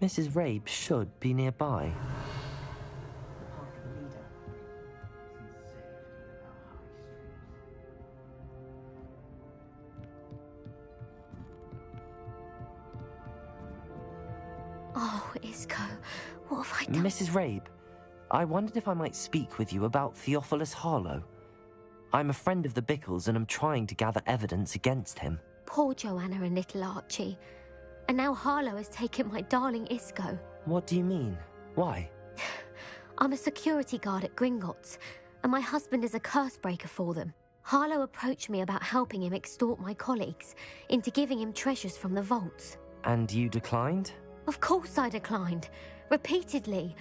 Mrs. Rabe should be nearby. Oh, Isco, what have I done? Mrs. Rabe, I wondered if I might speak with you about Theophilus Harlow. I'm a friend of the Bickles and I'm trying to gather evidence against him. Poor Joanna and little Archie. And now Harlow has taken my darling Isco. What do you mean? Why? I'm a security guard at Gringotts, and my husband is a curse breaker for them. Harlow approached me about helping him extort my colleagues into giving him treasures from the vaults. And you declined? Of course I declined. Repeatedly.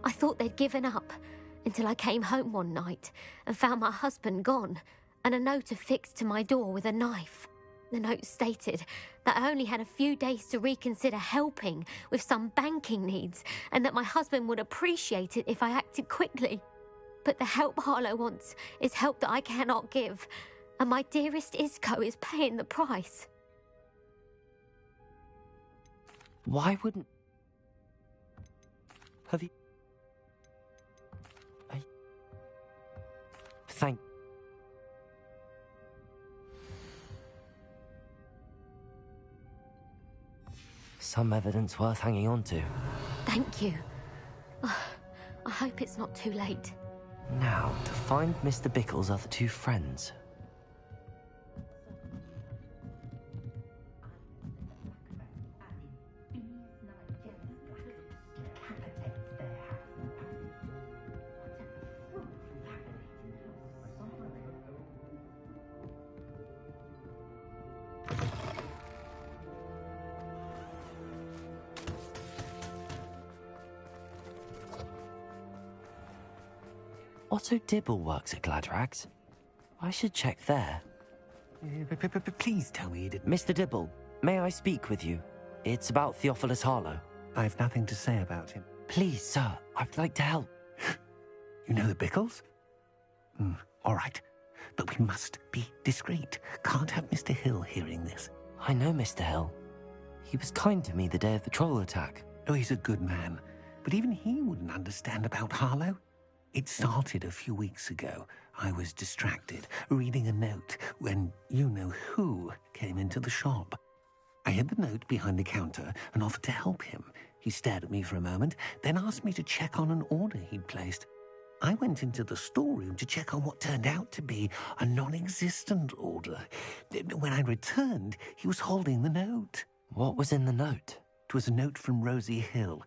I thought they'd given up, until I came home one night and found my husband gone, and a note affixed to my door with a knife. The note stated that I only had a few days to reconsider helping with some banking needs, and that my husband would appreciate it if I acted quickly. But the help Harlow wants is help that I cannot give, and my dearest Isco is paying the price. Why wouldn't... Have you... Thank... Some evidence worth hanging on to. Thank you. I hope it's not too late. Now, to find Mr. Bickle's other two friends. Otto Dibble works at Gladrags. I should check there. Please tell me you didn't... Mr. Dibble, may I speak with you? It's about Theophilus Harlow. I've nothing to say about him. Please, sir, I'd like to help. You know the Bickles? All right. But we must be discreet. Can't have Mr. Hill hearing this. I know Mr. Hill. He was kind to me the day of the troll attack. Oh, he's a good man. But even he wouldn't understand about Harlow. It started a few weeks ago. I was distracted, reading a note, when you-know-who came into the shop. I hid the note behind the counter and offered to help him. He stared at me for a moment, then asked me to check on an order he'd placed. I went into the storeroom to check on what turned out to be a non-existent order. When I returned, he was holding the note. What was in the note? It was a note from Rosie Hill,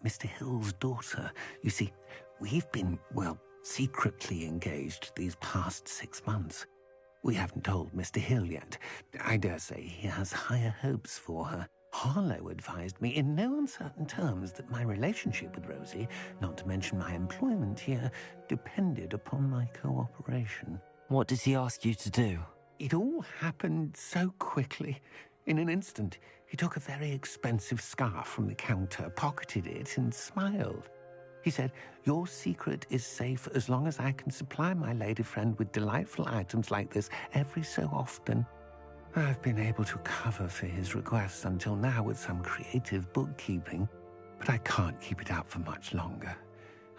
Mr. Hill's daughter. You see, we've been, well, secretly engaged these past 6 months. We haven't told Mr. Hill yet. I dare say he has higher hopes for her. Harlow advised me in no uncertain terms that my relationship with Rosie, not to mention my employment here, depended upon my cooperation. What does he ask you to do? It all happened so quickly. In an instant, he took a very expensive scarf from the counter, pocketed it, and smiled. He said, "Your secret is safe as long as I can supply my lady friend with delightful items like this every so often." I've been able to cover for his requests until now with some creative bookkeeping, but I can't keep it up for much longer.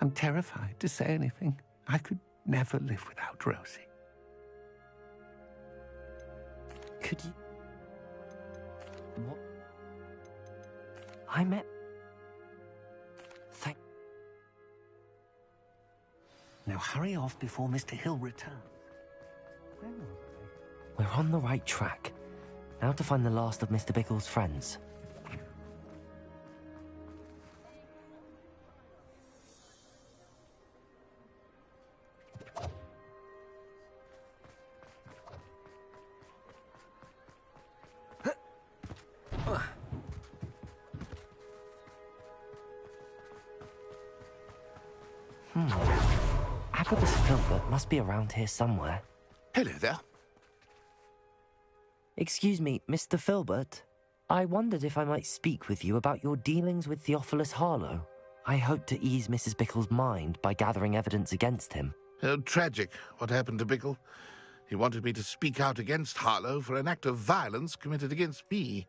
I'm terrified to say anything. I could never live without Rosie. Could you... What? I met... Thank... Now hurry off before Mr. Hill returns. Where was I? We're on the right track. Now to find the last of Mr. Bickle's friends. Agabus Filbert must be around here somewhere. Hello there. Excuse me, Mr. Filbert. I wondered if I might speak with you about your dealings with Theophilus Harlow. I hope to ease Mrs. Bickle's mind by gathering evidence against him. Oh, tragic, what happened to Bickle. He wanted me to speak out against Harlow for an act of violence committed against me.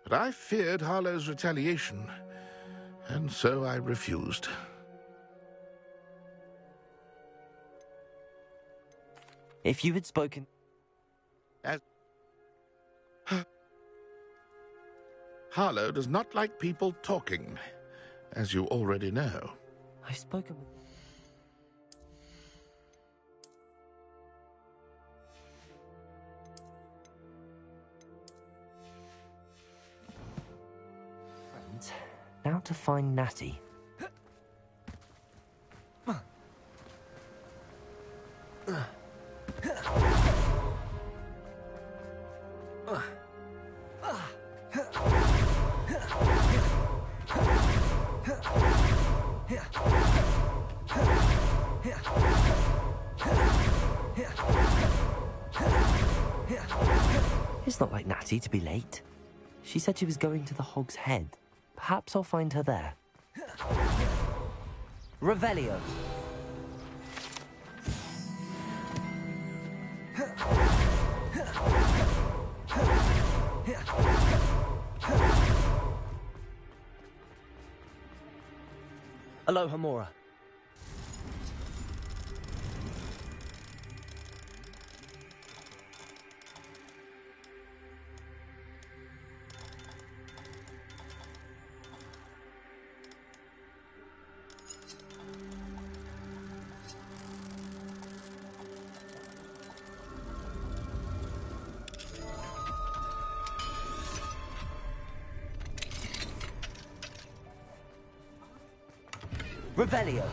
But I feared Harlow's retaliation. And so I refused. If you had spoken... As Harlow does not like people talking, as you already know. I've spoken with... friends. Now to find Natty. It's not like Natty to be late. She said she was going to the Hog's Head. Perhaps I'll find her there. Revelio. Aloha Mora. Revelio.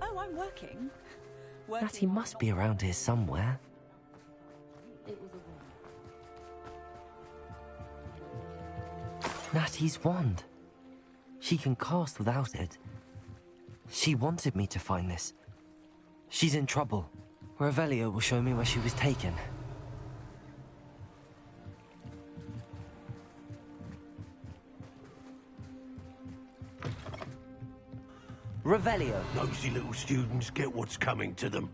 Oh, I'm working. Natty must be around here somewhere. Natty's wand. She can cast without it. She wanted me to find this. She's in trouble. Revelio will show me where she was taken. Revelio. Nosy little students get what's coming to them.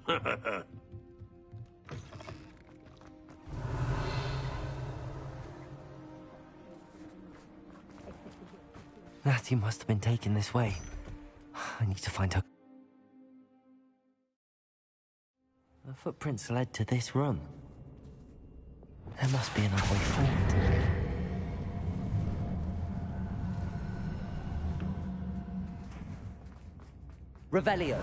Natty must have been taken this way. I need to find her. The footprints led to this room. There must be another way forward. Revelio.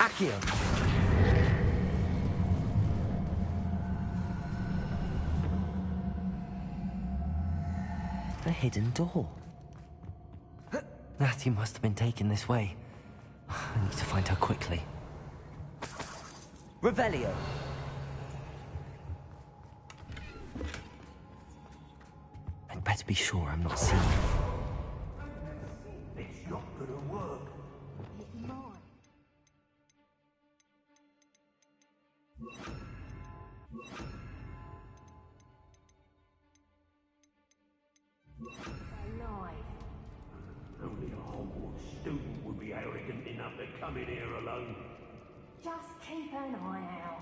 Accio. The hidden door. Natty must have been taken this way. I need to find her quickly. Revelio. I'd better be sure I'm not seen. It's not gonna work. Only a Hogwarts student would be arrogant enough to come in here alone. Just keep an eye out.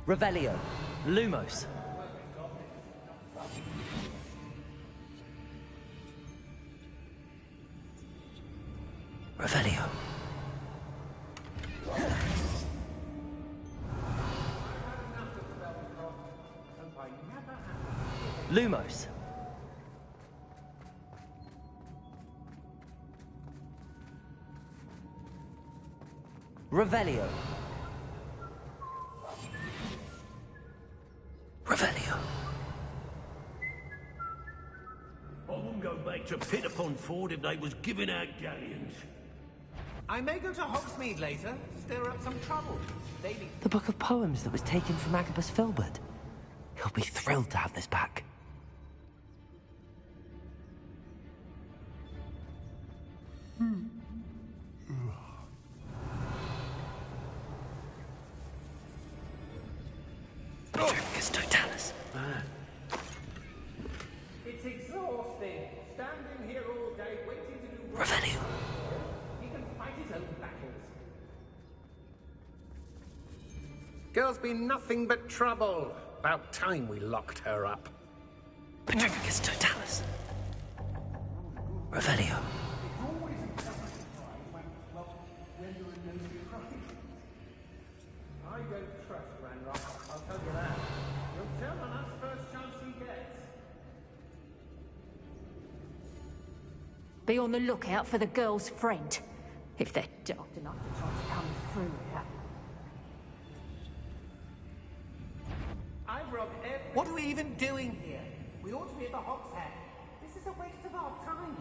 Revelio. Lumos. Revelio. Lumos. Revelio. Revelio. I wouldn't go back to Pitt-upon Ford if they was giving out galleons. I may go to Hogsmeade later, stir up some trouble. Maybe. The book of poems that was taken from Agabus Filbert. He'll be thrilled to have this back. Petrificus totalis. It's exhausting. Standing here all day waiting to do work. Revelio. He can fight his own battles. Girl's been nothing but trouble. About time we locked her up. Petrificus totalis. Revelio. I don't trust Ranrock, I'll tell you that. He'll tell on us first chance he gets. Be on the lookout for the girl's friend, if they're daft enough to try to come through here. I've robbed every... What are we even doing here? We ought to be at the Hogshead. This is a waste of our time.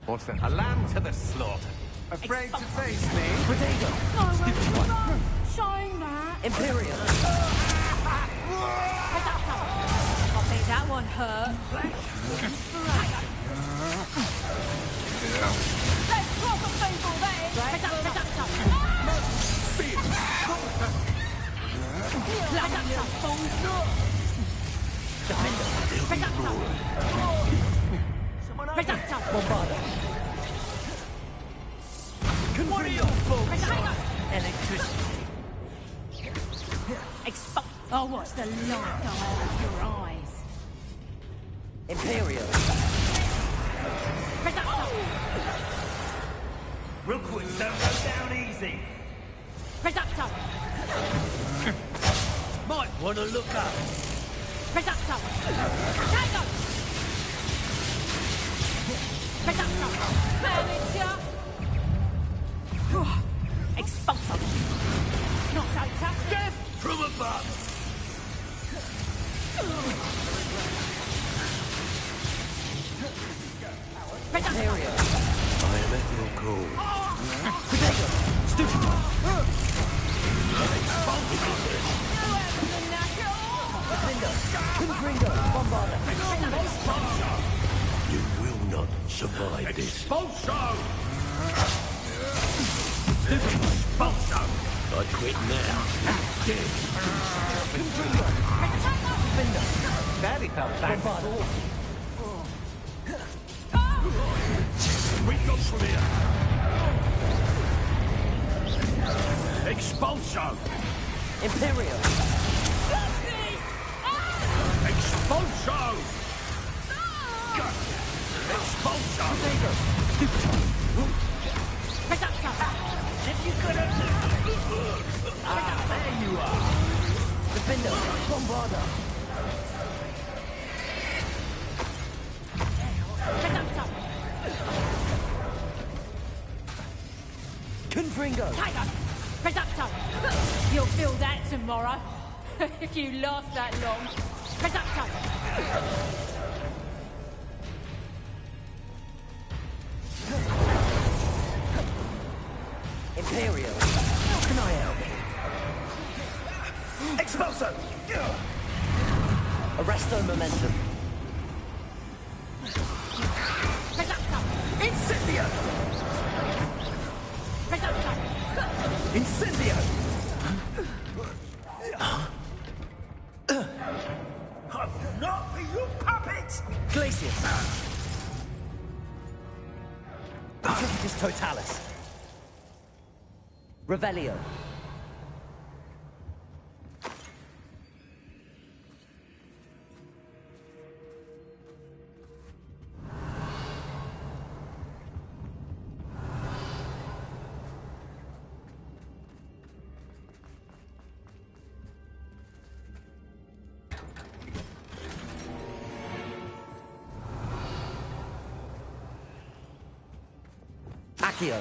What's that? A lamb to the slaughter. Afraid to face me? Protego. No, shine that. Imperial. I think that one hurt. There's proper people Bombarda. What are you folks? Electricity. Oh, what's the light go out of your eyes? Imperial. Rookwood, don't go down easy. Reducto! Might want to look up. Reducto! Tango! Reducto! Manager! Expulso! Not so tough. Death from above. Imperial. I am at your call. Protego. Stupid. Confringo. Bombarda. You will not survive this. Expulso! Expulso! I quit now. Dead. Barely felt back. Bombarda. We go from here. Expulso! Imperial. Expulso! Expulso! If you could have... there you are. Defender. Bombarda. Confringo. Reducto! You'll feel that tomorrow. If you last that long. Reducto! Imperial. How can I help? Expulso! Arresto momentum. Reducto! Incendio! Reducto! Incendio! I will not be your puppet! Glacius. Petrificus totalis. Revelio. Accio.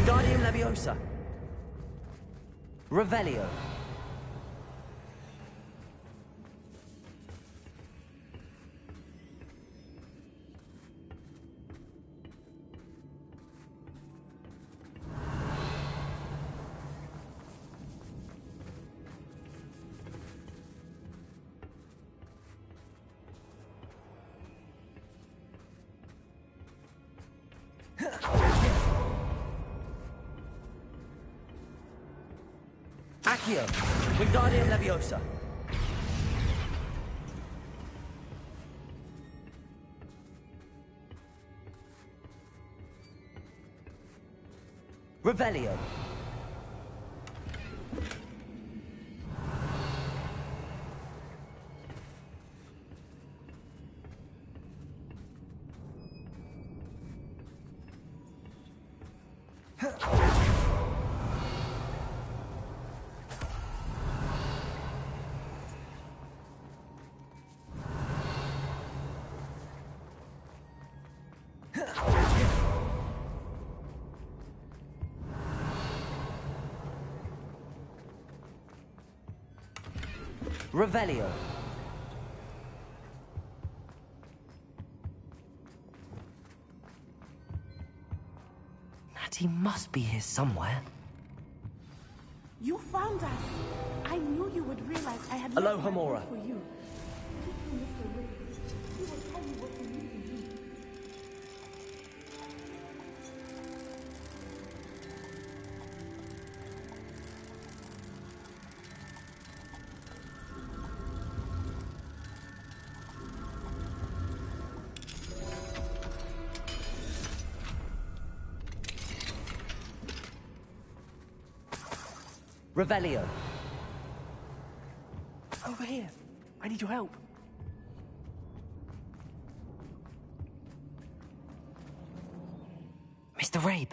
Wingardium Leviosa. Revelio. Accio. Wingardium Leviosa. Revelio. Revelio. Natty must be here somewhere. You found us. I knew you would realize I had Aloha, left my Mora. book for you. He will tell you what you need to do. Revelio. Over here. I need your help. Mr. Rabe,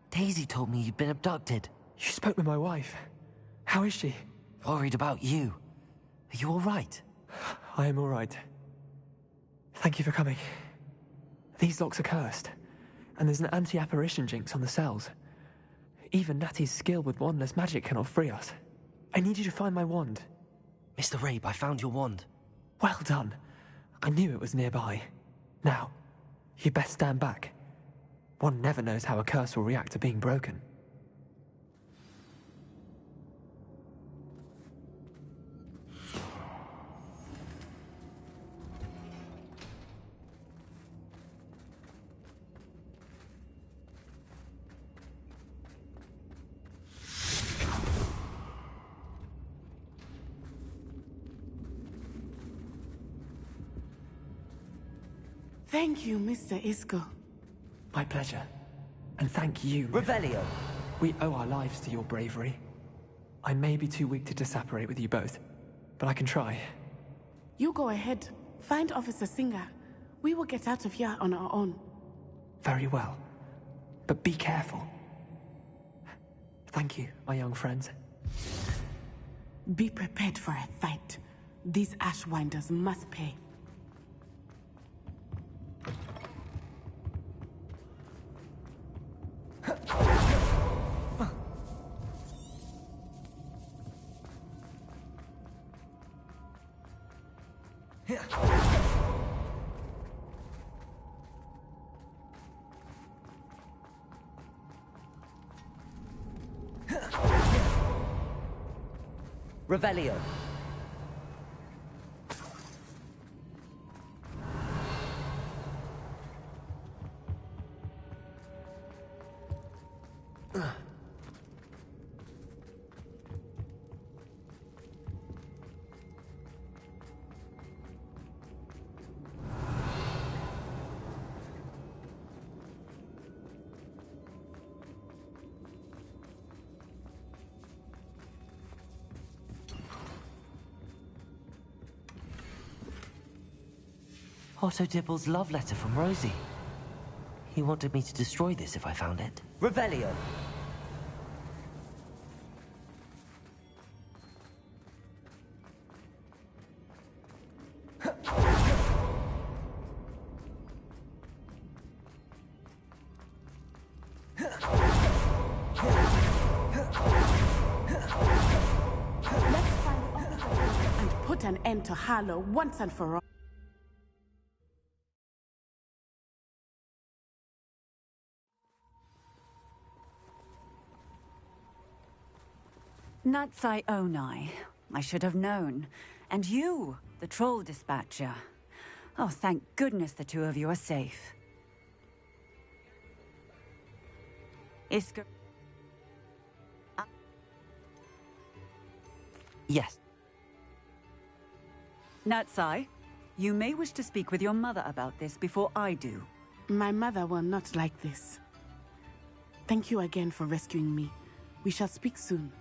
Daisy told me you'd been abducted. You spoke with my wife. How is she? Worried about you. Are you all right? I am all right. Thank you for coming. These locks are cursed, and there's an anti-apparition jinx on the cells. Even Natty's skill with wandless magic cannot free us. I need you to find my wand. Mr. Rabe, I found your wand. Well done. I knew it was nearby. Now, you best stand back. One never knows how a curse will react to being broken. Thank you, Mr. Isco. My pleasure. And thank you. Revelio. We owe our lives to your bravery. I may be too weak to disapparate with you both, but I can try. You go ahead. Find Officer Singer. We will get out of here on our own. Very well. But be careful. Thank you, my young friends. Be prepared for a fight. These Ashwinders must pay. Revelio. Otto Dibble's love letter from Rosie. He wanted me to destroy this if I found it. Revelio. put an end to Harlow once and for all. Natsai Onai. I should have known. And you, the troll dispatcher. Oh, thank goodness the two of you are safe. Isker... Yes. Natsai, you may wish to speak with your mother about this before I do. My mother will not like this. Thank you again for rescuing me. We shall speak soon.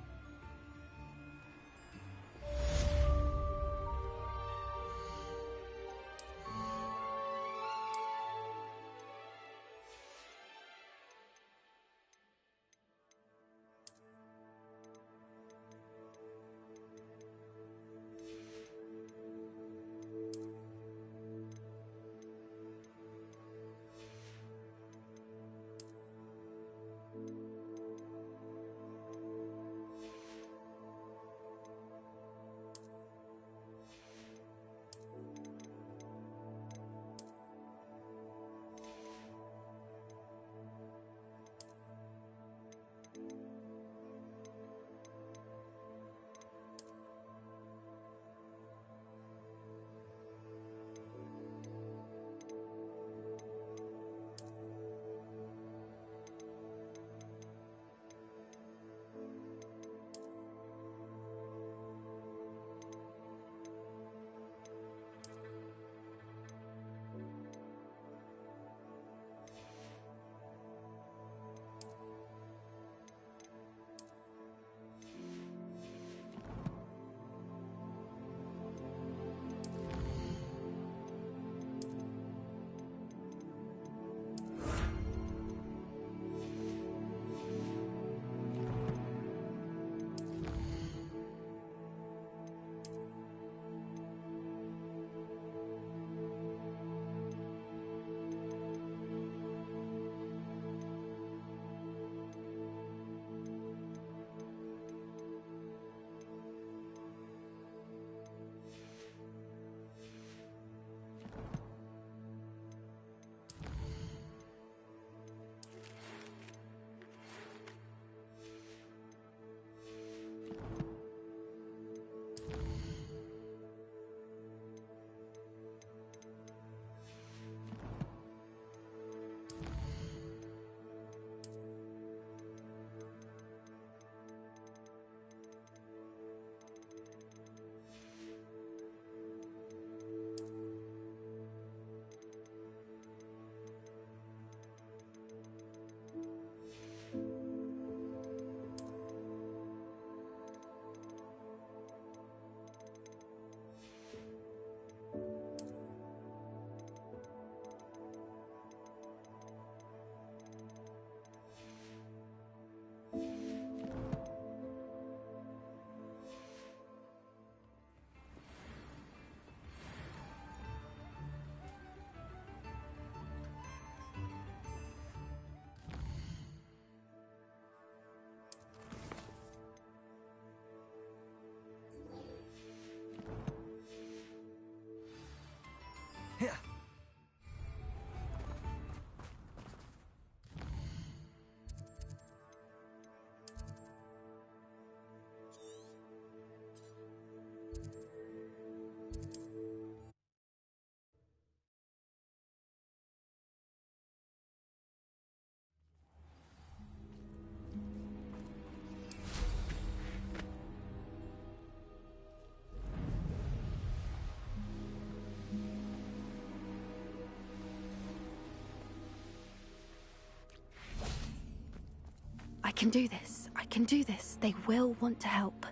I can do this. I can do this. They will want to help.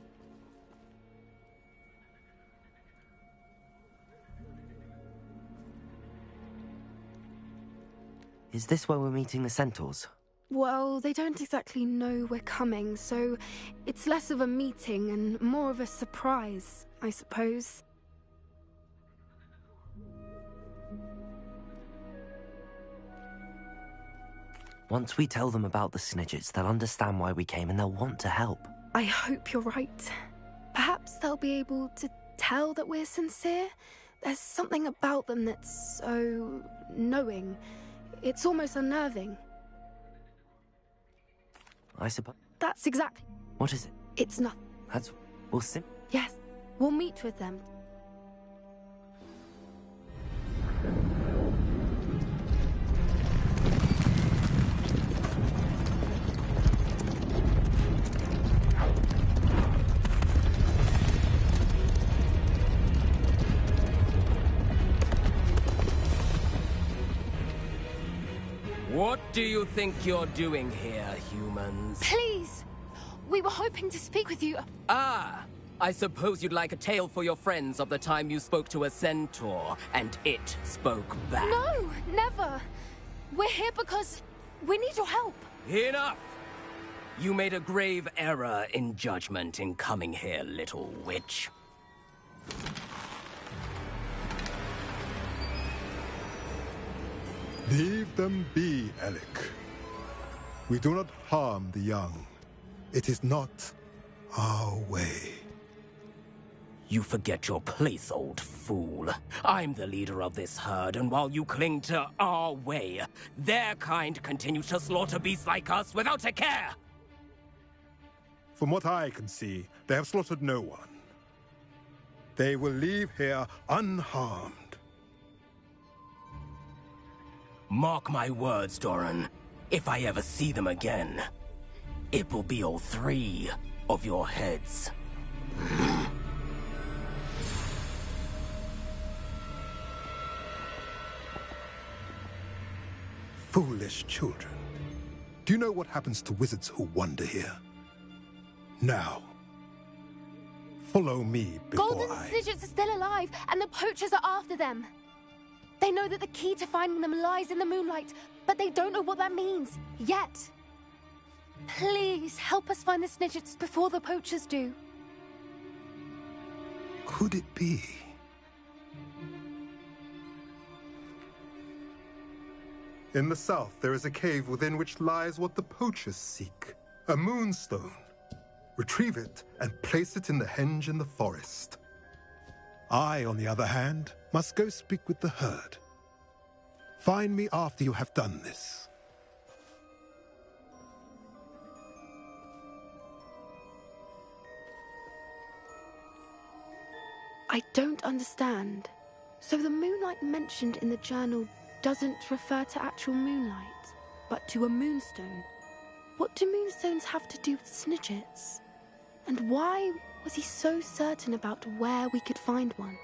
Is this where we're meeting the centaurs? Well, they don't exactly know we're coming, so it's less of a meeting and more of a surprise, I suppose. Once we tell them about the Snidgets, they'll understand why we came and they'll want to help. I hope you're right. Perhaps they'll be able to tell that we're sincere. There's something about them that's so knowing. It's almost unnerving. I suppose. That's exactly... What is it? It's nothing. We'll see. Yes, we'll meet with them. What do you think you're doing here, humans? Please! We were hoping to speak with you. Ah! I suppose you'd like a tale for your friends of the time you spoke to a centaur, and it spoke back. No, never! We're here because we need your help. Enough! You made a grave error in judgment in coming here, little witch. Leave them be, Alec. We do not harm the young. It is not our way. You forget your place, old fool. I'm the leader of this herd, and while you cling to our way, their kind continue to slaughter beasts like us without a care! From what I can see, they have slaughtered no one. They will leave here unharmed. Mark my words, Doran. If I ever see them again, it will be all 3 of your heads. Foolish children. Do you know what happens to wizards who wander here? Now, follow me before Golden Snidgets are still alive, and the poachers are after them. They know that the key to finding them lies in the moonlight, but they don't know what that means, yet. Please, help us find the Snidgets before the poachers do. Could it be? In the south, there is a cave within which lies what the poachers seek. A moonstone. Retrieve it and place it in the henge in the forest. I, on the other hand, must go speak with the herd. Find me after you have done this. I don't understand. So the moonlight mentioned in the journal doesn't refer to actual moonlight, but to a moonstone. What do moonstones have to do with Snidgets? And why was he so certain about where we could find one?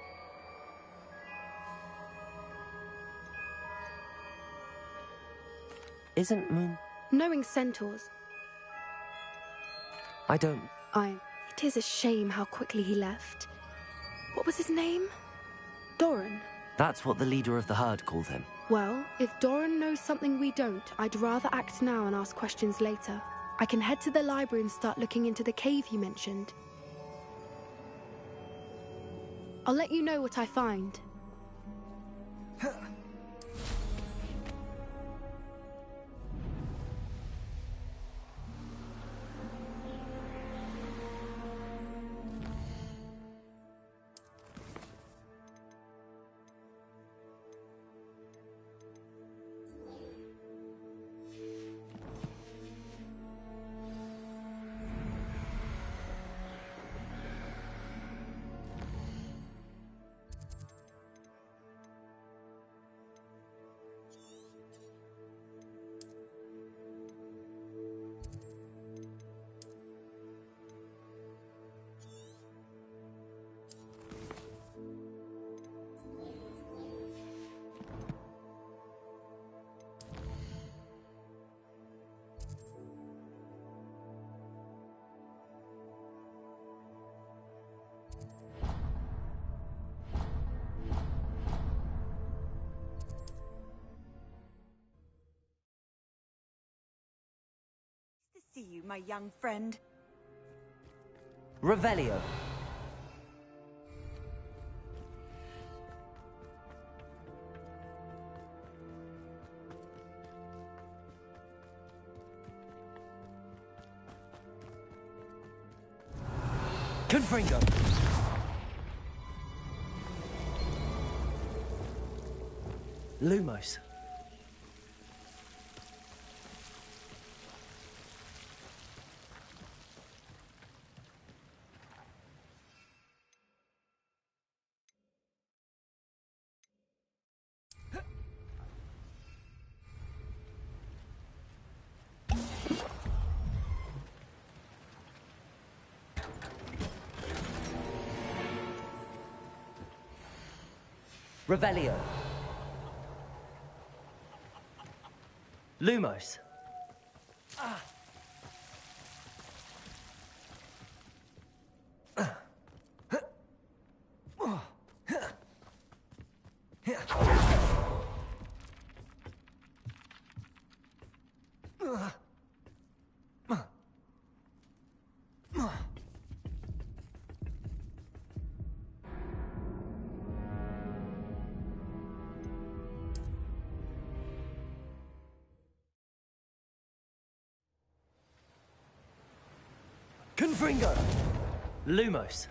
Isn't moon... Knowing centaurs. I don't... It is a shame how quickly he left. What was his name? Doran. That's what the leader of the herd called him. Well, if Doran knows something we don't, I'd rather act now and ask questions later. I can head to the library and start looking into the cave you mentioned. I'll let you know what I find. See you, my young friend. Revelio. Confringo. Lumos. Revelio. Lumos. Confringo! Lumos.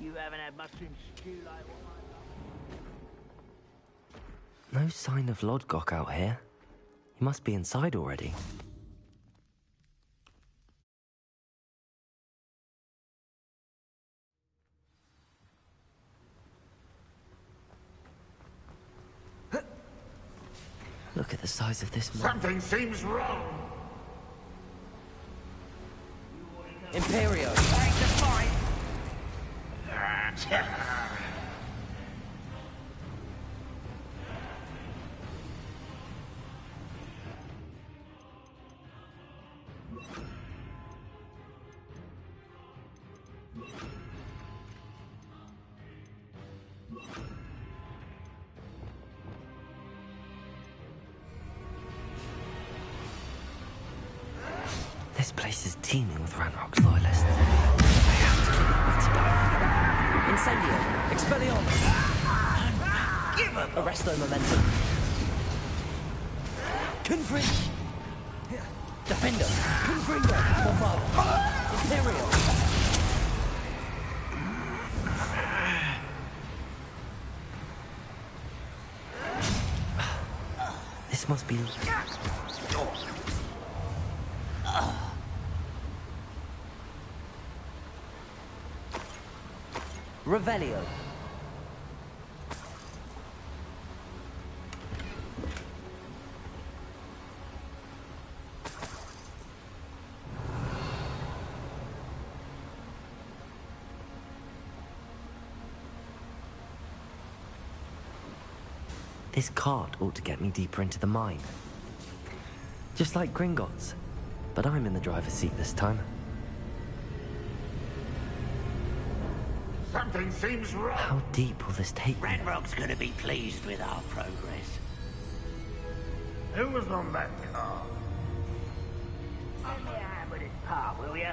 You haven't had much in stew like what No sign of Lodgok out here. He must be inside already. Look at the size of this mine. Something seems wrong. Imperio! Thanks to fight! This place is teeming with Ranrock's loyalists. They have to keep their wits about them. Incendio! Expelliarmus! Give up! Arresto momentum! Confringo! Defender! Confringo! Bombard! Imperial! This must be... Revelio. This cart ought to get me deeper into the mine. Just like Gringotts, but I'm in the driver's seat this time. Something seems wrong. How deep will this take me? Ranrock's gonna be pleased with our progress. Who was on that car? Give me a hand with this part, will ya?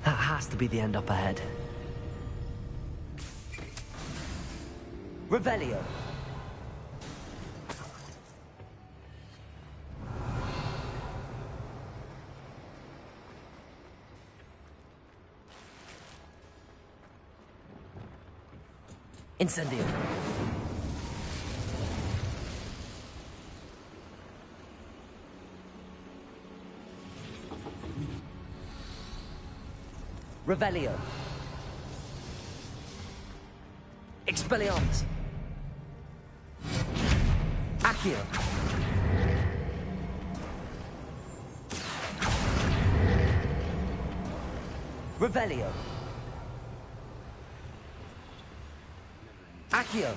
That has to be the end up ahead. Revelio. Incendio. Revelio. Expelliarmus. Accio. Revelio. Accio.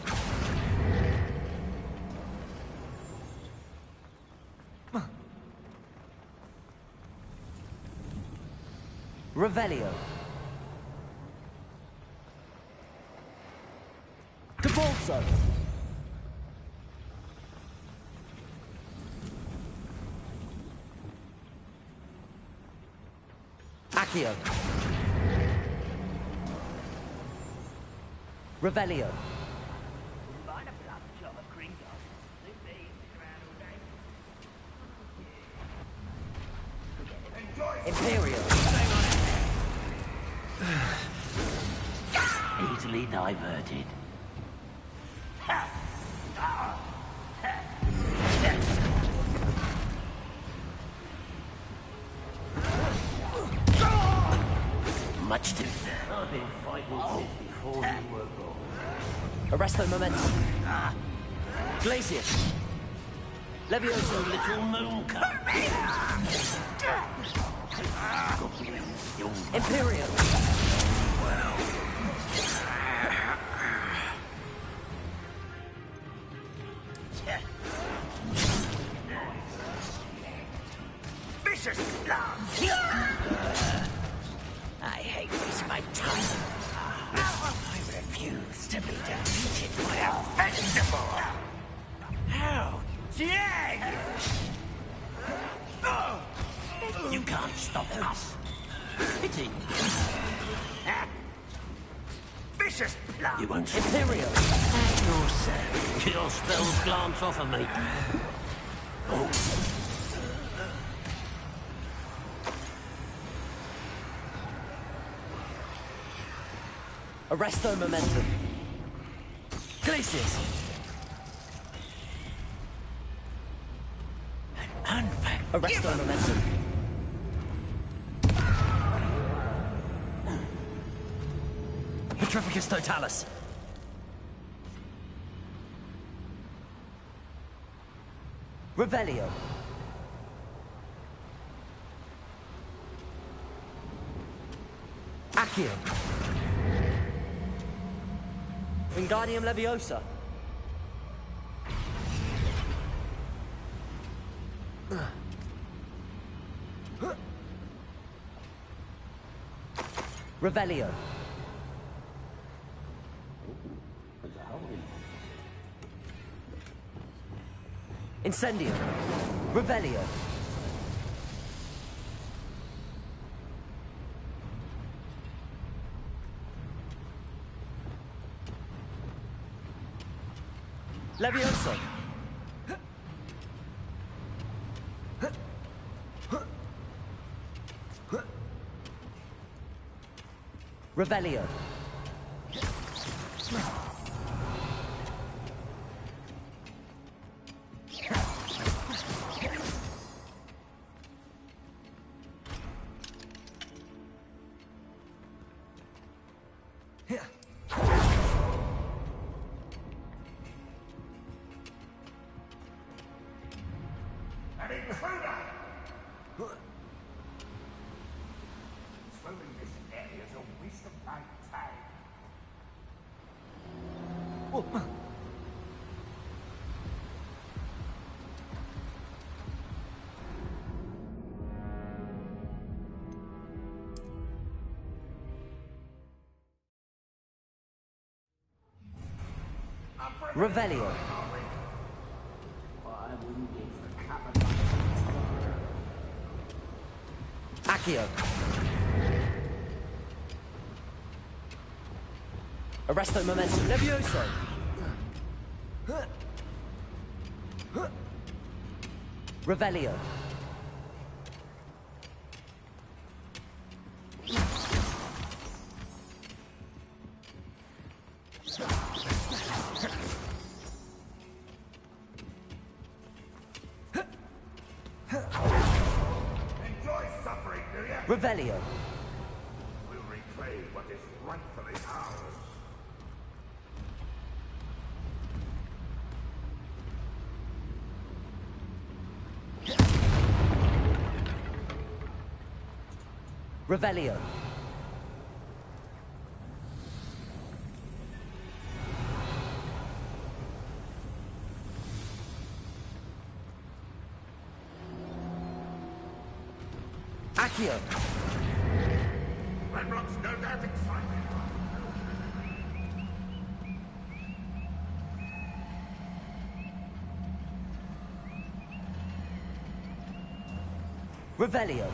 Revelio. Debolso. Accio. Revelio. Imperial. Easily diverted. Much too. I've been fighting since before you were born. Arresto momentum. Glacius. Levioso. Little moon cup. Imperial. Vicious glance. I hate wasting my time. I refuse to be defeated by a vegetable. How dare you? You can't stop us. Pity. Vicious plum. You won't. Imperial. Yourself. Your spells glance off of me. Oh. Arresto momentum. Glacius. Arresto momentum. Petrificus totalis. Revelio. Accio. Wingardium Leviosa. Revelio. Incendio. Revelio. Levioso. Revelio. An intruder! Swimming this area is a waste of my time. Revelio. I wouldn't give a cup of Accio. Arresto momentum. Levioso. Revelio. Revelio. We'll reclaim what is rightfully ours. Revelio. Accio. Renrock's no doubt excited. Revelio.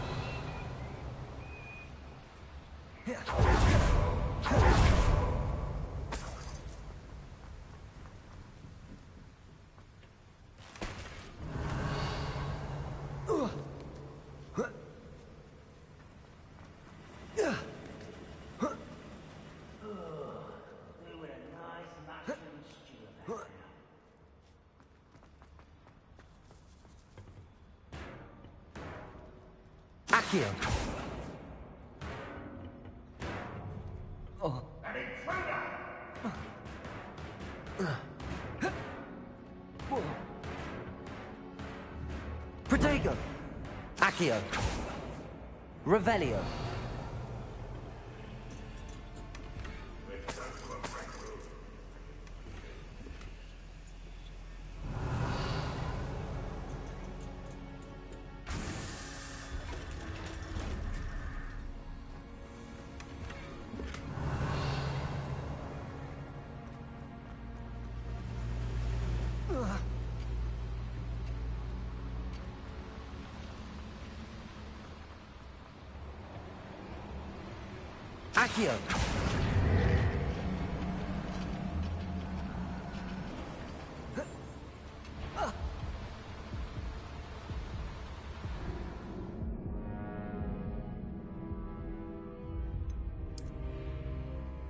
Accio. Oh. An intruder! Protego. Accio. Revelio. Accio.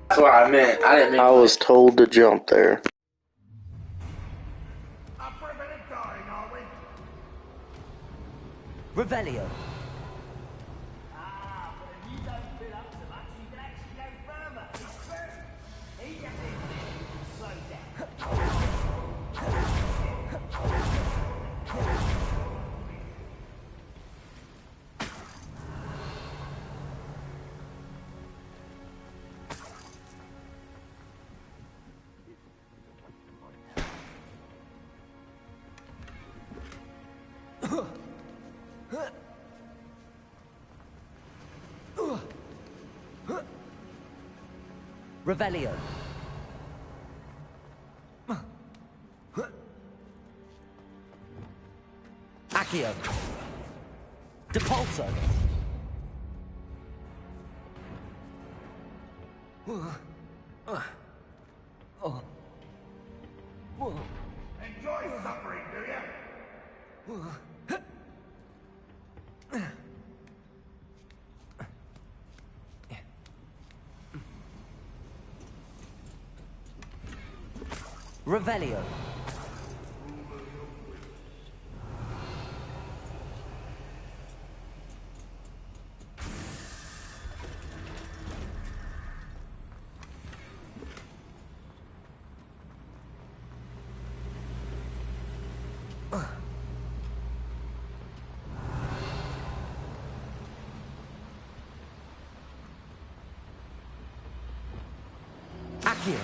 That's what I meant. I didn't mean. I was told to jump there. Up for a bit of dying, are we? Revelio. Revelio. Accio. Depulso. Enjoy suffering, do you? Revelio. Accio.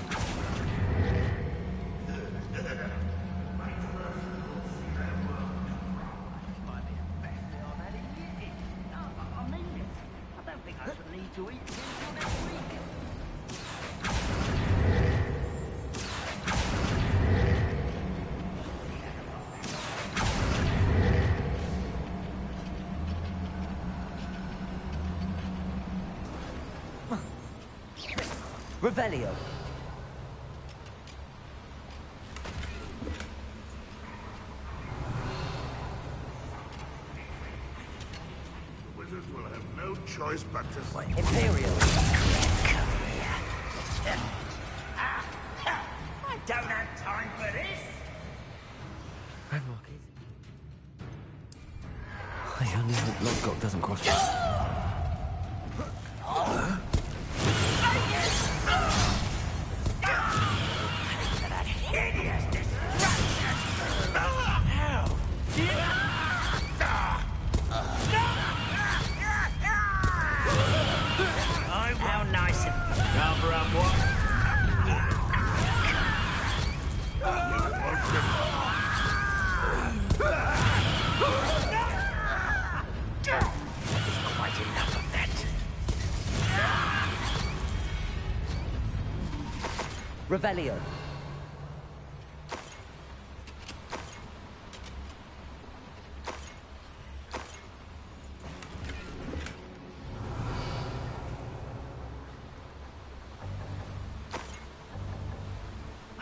Revelio. The wizards will have no choice but to fight. Imperial. I don't have time for this. I only hope Lodgok doesn't cross. Revelio.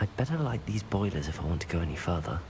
I'd better light these boilers if I want to go any further.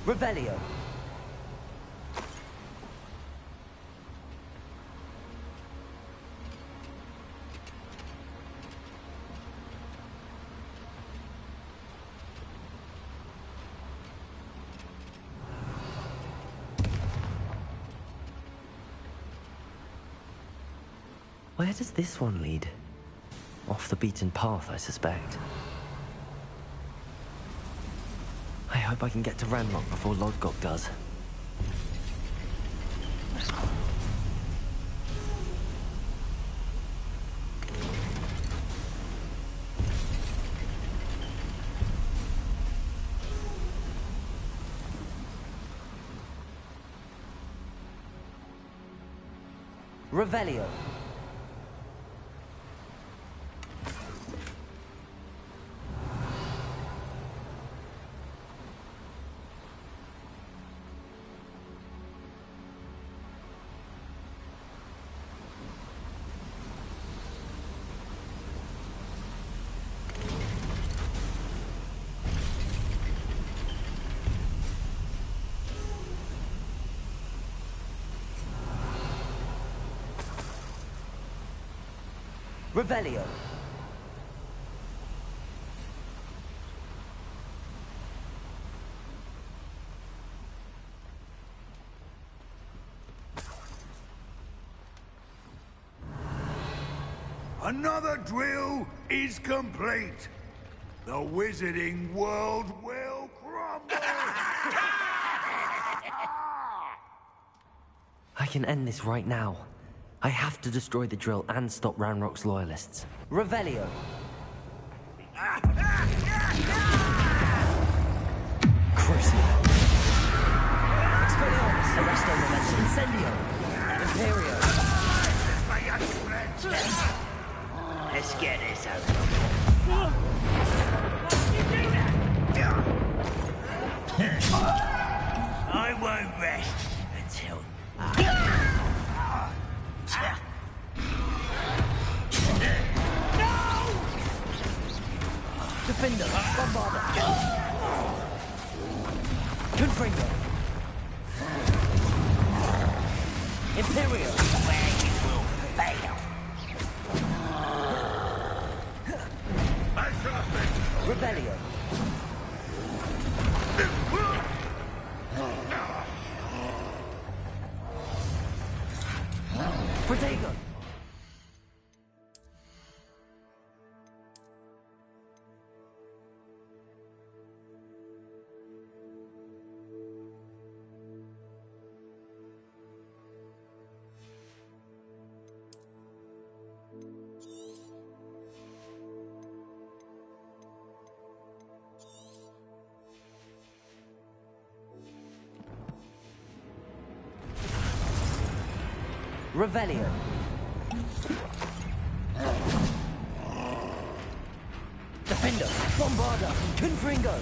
Revelio. Where does this one lead? Off the beaten path, I suspect. I hope I can get to Ranrock before Lodgok does. Revelio. Revelio. Another drill is complete. The wizarding world will crumble. I can end this right now. I have to destroy the drill and stop Ranrock's loyalists. Revelio. Crucible. Expelliarmus. Arresto Momentum. Incendio. Imperio. Let's get this over. I won't rest until... Defender, Bombarder. Confringo. Imperial. Where you will fail. Revelio. Protego. Revelio. Defender, Bombarder, Confringo.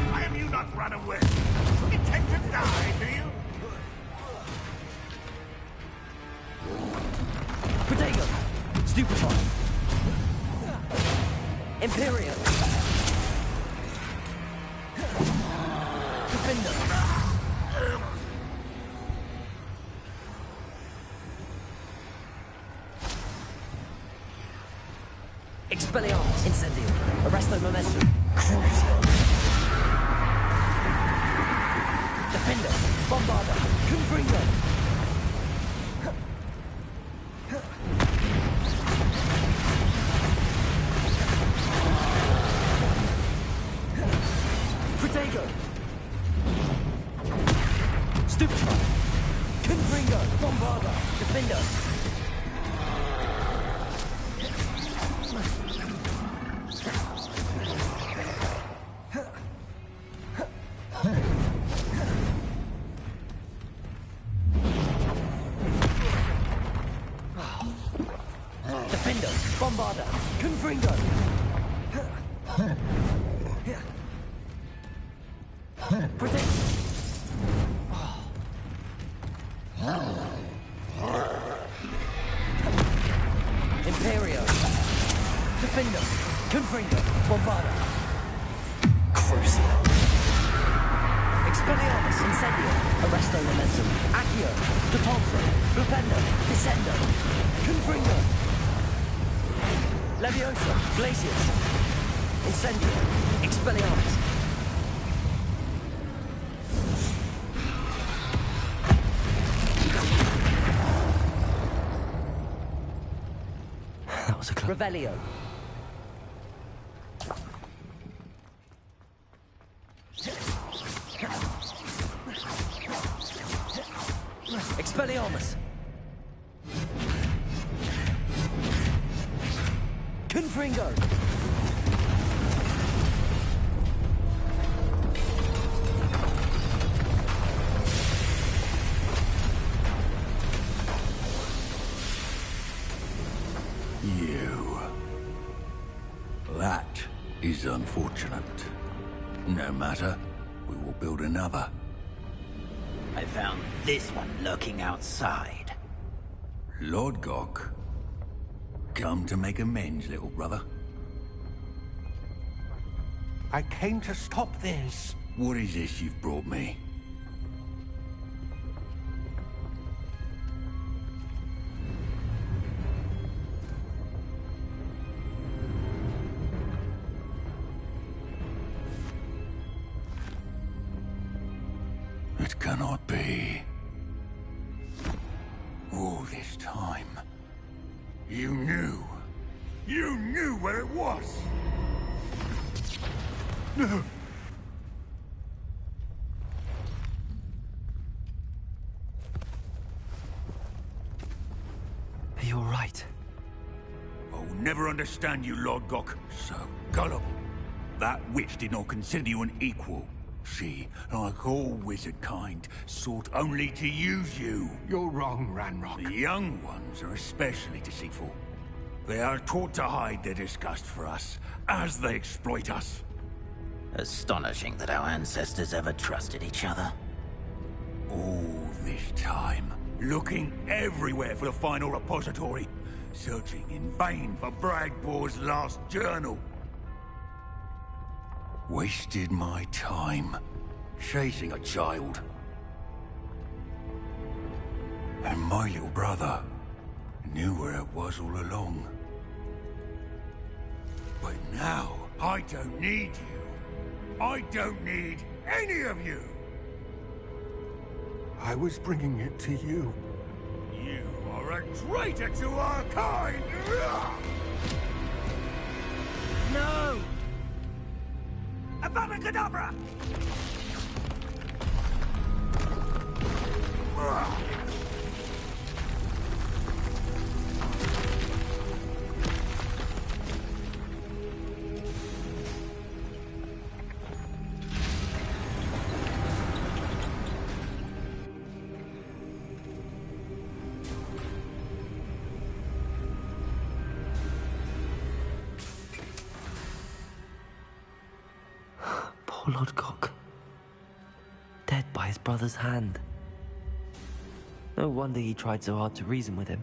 Why have you not run away? You intend to die, do you? Protego. Stupefy. Imperial. Defender. Expelliarmus. Incendio. Arresto momentum. Crucio. Defender. Bombarda. Confringo. Protego. Stupefy. Confringo. Bombarda. Defender. Defender, Bombarda, Confringo. Protect. Imperio. Defender, Confringo, Bombarda. Crucio. Expelliarmus, Incendio, Arresto Momentum, Accio, Depulso, Flipendo, Descendo, Confringo. Leviosa, Glacius, Incendio, Expelliarmus. That was a close. Revelio. Expelliarmus. Confringo. You. That is unfortunate. No matter, we will build another. I found this one lurking outside. Lord Gok. Come to make amends, little brother. I came to stop this. What is this you've brought me? It cannot be. All this time, you knew. You knew where it was! No! Are you all right? I'll never understand you, Lord Gok. So gullible. That witch did not consider you an equal. She, like all wizard kind, sought only to use you. You're wrong, Ranrock. The young ones are especially deceitful. They are taught to hide their disgust for us, as they exploit us. Astonishing that our ancestors ever trusted each other. All this time, looking everywhere for the final repository, searching in vain for Bragbor's last journal. Wasted my time, chasing a child. And my little brother knew where it was all along. But now, I don't need you. I don't need any of you! I was bringing it to you. You are a traitor to our kind! No! Avada Kedavra! Poor Lord Gok. Dead by his brother's hand. No wonder he tried so hard to reason with him.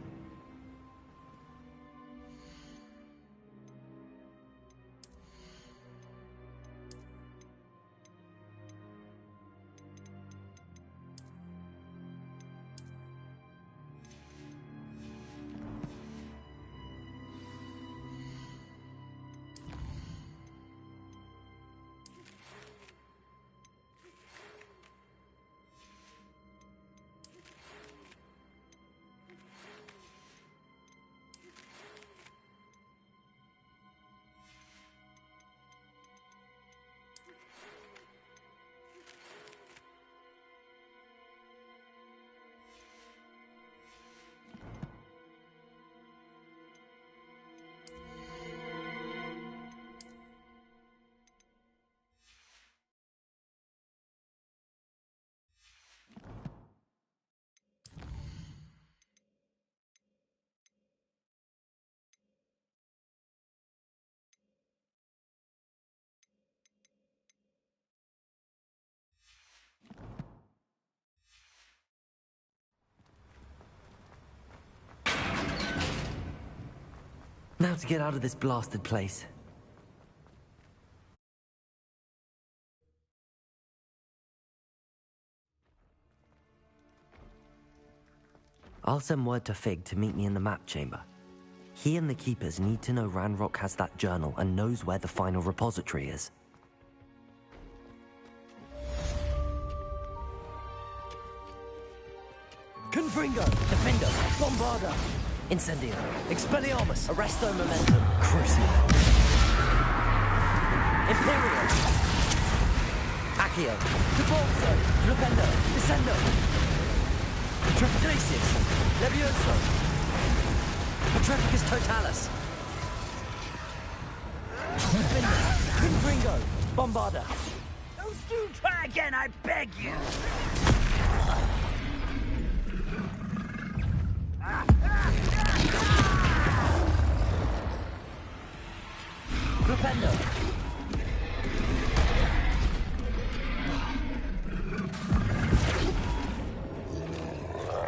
Now to get out of this blasted place. I'll send word to Fig to meet me in the map chamber. He and the Keepers need to know Ranrock has that journal and knows where the final repository is. Confringo! Defendo! Bombarda! Incendio! Expelliarmus! Arresto Momentum! Crucio! Imperio! Accio! Devolso! Flipendo! Descendo! Trepidatius! Levioso! Petrificus Totalis! Confringo! Bombarda! Don't you try again, I beg you! Flipendo!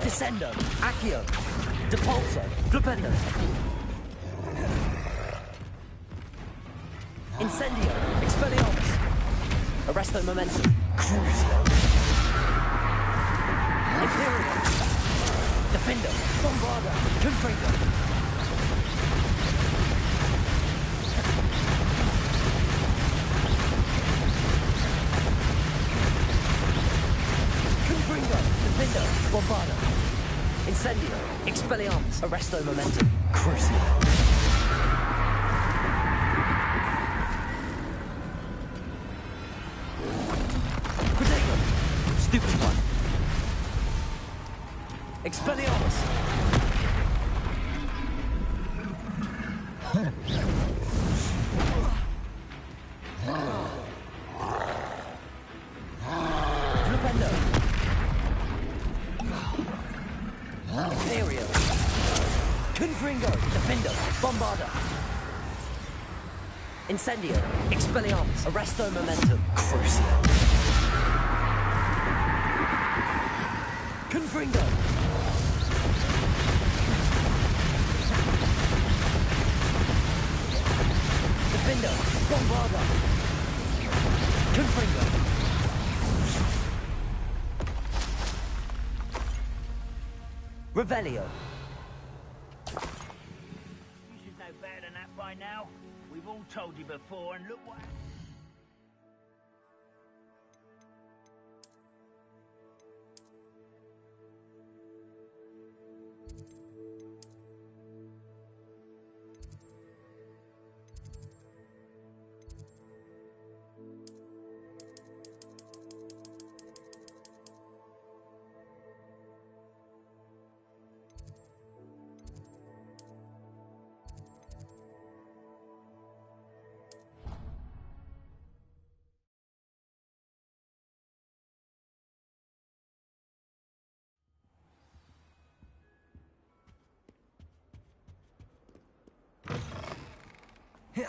Descendo! Accio! Depulso! Flipendo! Incendio! Expelliarmus! Arresto Momentum! Crucio! Imperial! Defendo! Bombarda! Confringo! Defendo! Bombarda! Incendio! Expelliarmus! Arresto Momentum! Crucio! Protego! Stupid one! Expelliarmus! Flipendo! Imperio! Confringo! Defendo! Bombarda! Incendio! Expelliarmus! Arresto Momentum! Crucio! Confringo! Defendo! Bombarda! Confringo! Revelio! You should know better than that by now. We've all told you before, and look what... Here.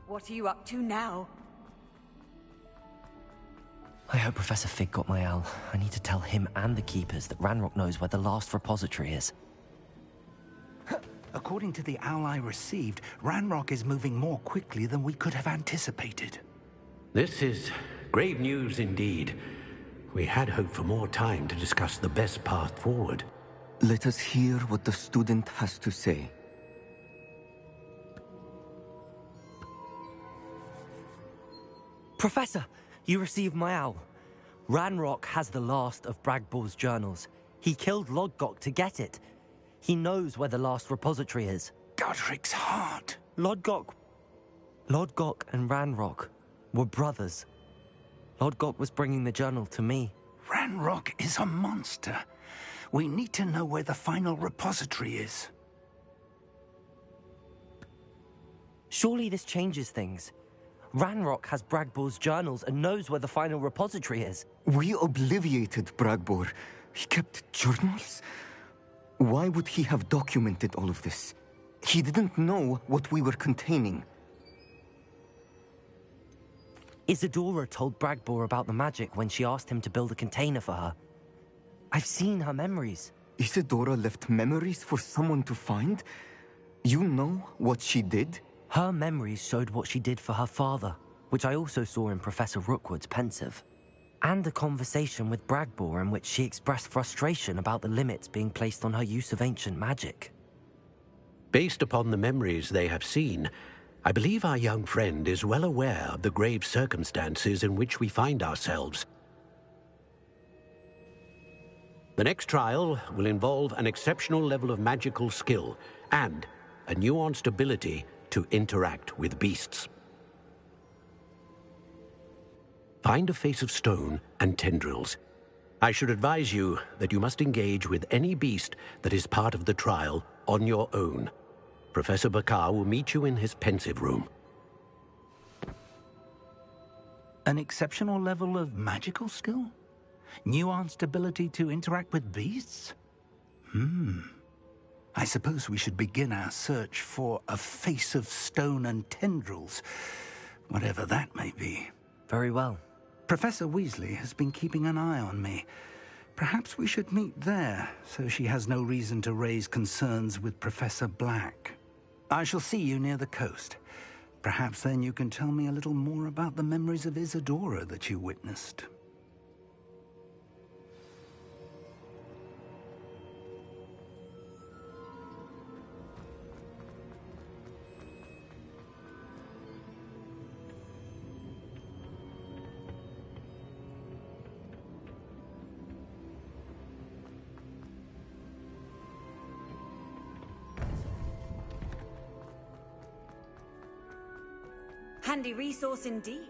What are you up to now? I hope Professor Fig got my owl. I need to tell him and the Keepers that Ranrock knows where the last repository is. According to the owl I received, Ranrock is moving more quickly than we could have anticipated. This is grave news indeed. We had hoped for more time to discuss the best path forward. Let us hear what the student has to say. Professor, you received my owl. Ranrock has the last of Bragbor's journals. He killed Lodgok to get it. He knows where the last repository is. Godric's heart. Lodgok and Ranrock were brothers. Lodgok was bringing the journal to me. Ranrock is a monster. We need to know where the final repository is. Surely this changes things. Ranrock has Bragbor's journals and knows where the final repository is. We obliviated Bragbor. He kept journals? Why would he have documented all of this? He didn't know what we were containing. Isadora told Bragbor about the magic when she asked him to build a container for her. I've seen her memories. Isadora left memories for someone to find? You know what she did? Her memories showed what she did for her father, which I also saw in Professor Rookwood's pensive. And a conversation with Bragbor in which she expressed frustration about the limits being placed on her use of ancient magic. Based upon the memories they have seen, I believe our young friend is well aware of the grave circumstances in which we find ourselves. The next trial will involve an exceptional level of magical skill and a nuanced ability to interact with beasts. Find a face of stone and tendrils. I should advise you that you must engage with any beast that is part of the trial on your own. Professor Bakar will meet you in his pensive room. An exceptional level of magical skill? Nuanced ability to interact with beasts? I suppose we should begin our search for a face of stone and tendrils, whatever that may be. Very well. Professor Weasley has been keeping an eye on me. Perhaps we should meet there, so she has no reason to raise concerns with Professor Black. I shall see you near the coast. Perhaps then you can tell me a little more about the memories of Isadora that you witnessed. Handy resource indeed.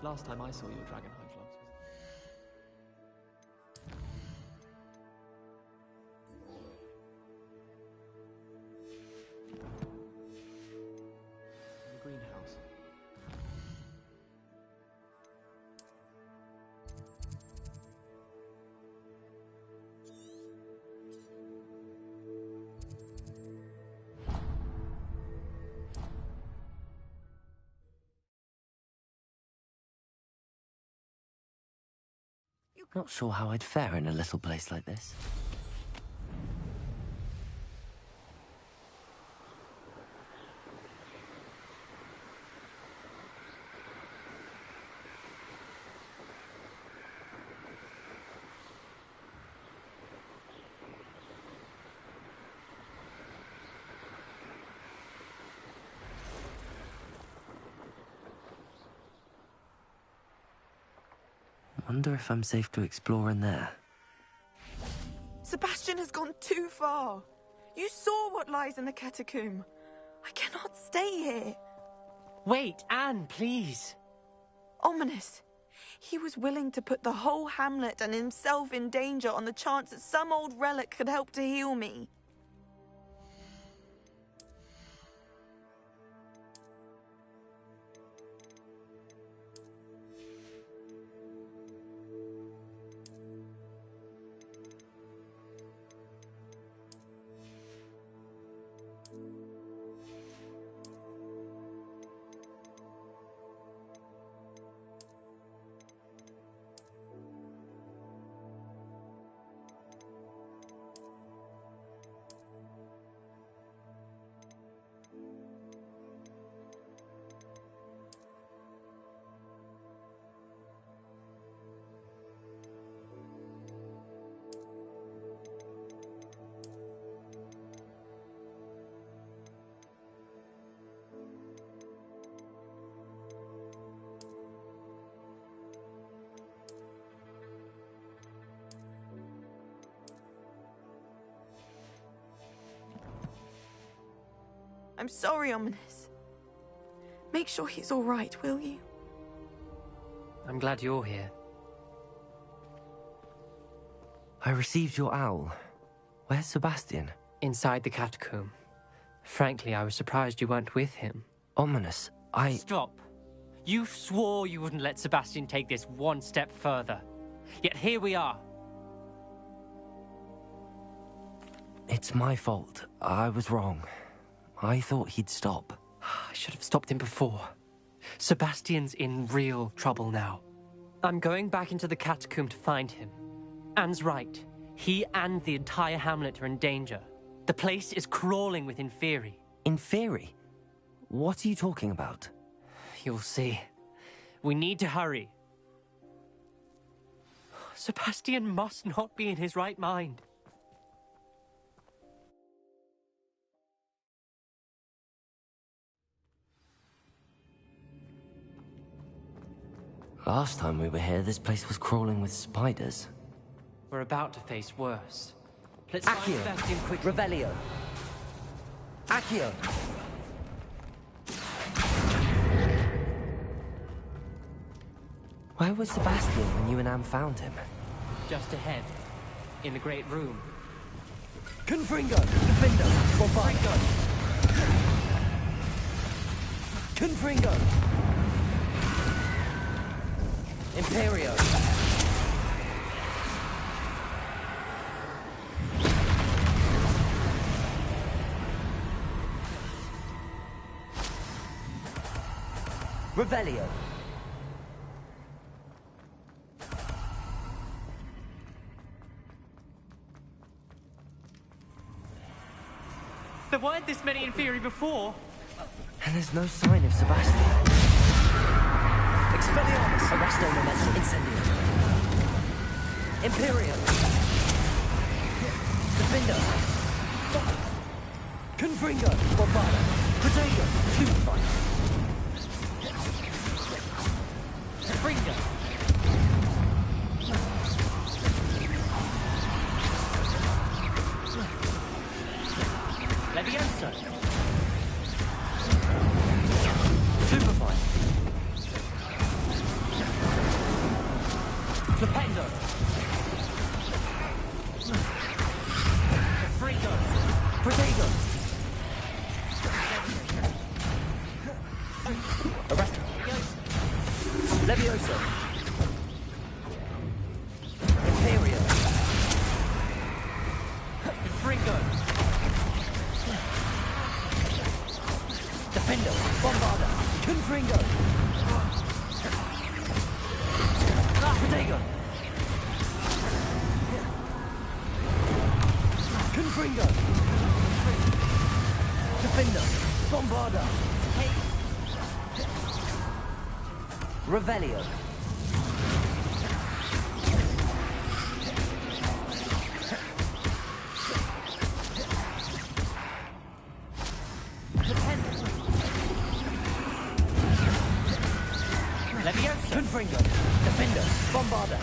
Last time I saw your dragonhide gloves was... in the greenhouse. Not sure how I'd fare in a little place like this. Wonder if I'm safe to explore in there. Sebastian has gone too far. You saw what lies in the catacomb. I cannot stay here. Wait, Anne, please. Ominous. He was willing to put the whole hamlet and himself in danger on the chance that some old relic could help to heal me. I'm sorry, Ominous. Make sure he's all right, will you? I'm glad you're here. I received your owl. Where's Sebastian? Inside the catacomb. Frankly, I was surprised you weren't with him. Ominous, Stop. You swore you wouldn't let Sebastian take this one step further. Yet here we are. It's my fault. I was wrong. I thought he'd stop. I should have stopped him before. Sebastian's in real trouble now. I'm going back into the catacomb to find him. Anne's right. He and the entire hamlet are in danger. The place is crawling with Inferi. Inferi? What are you talking about? You'll see. We need to hurry. Sebastian must not be in his right mind. Last time we were here, this place was crawling with spiders. We're about to face worse. Let's Accio! find Sebastian quickly. Revelio! Accio! Where was Sebastian when you and Anne found him? Just ahead. In the Great Room. Confringo! Defender! Bombardo! Confringo! Imperio! Revelio! weren't this many in theory before. And there's no sign of Sebastian. Expelliarmus! Arresto Momentum. Incendio. Imperium. Defender. Confringo. Bombarda. Protego. Stupefy. Confringo. Levioso. Superfly. Flipendo. Fringo. Protego. Arresto. Levioso. Imperio. Fringo. Defendo. Bombarda. Confringo. Protego. Confringo. Defendo. Bombarda. Revelio. Levioso. Confringo. Defender. Bombarda.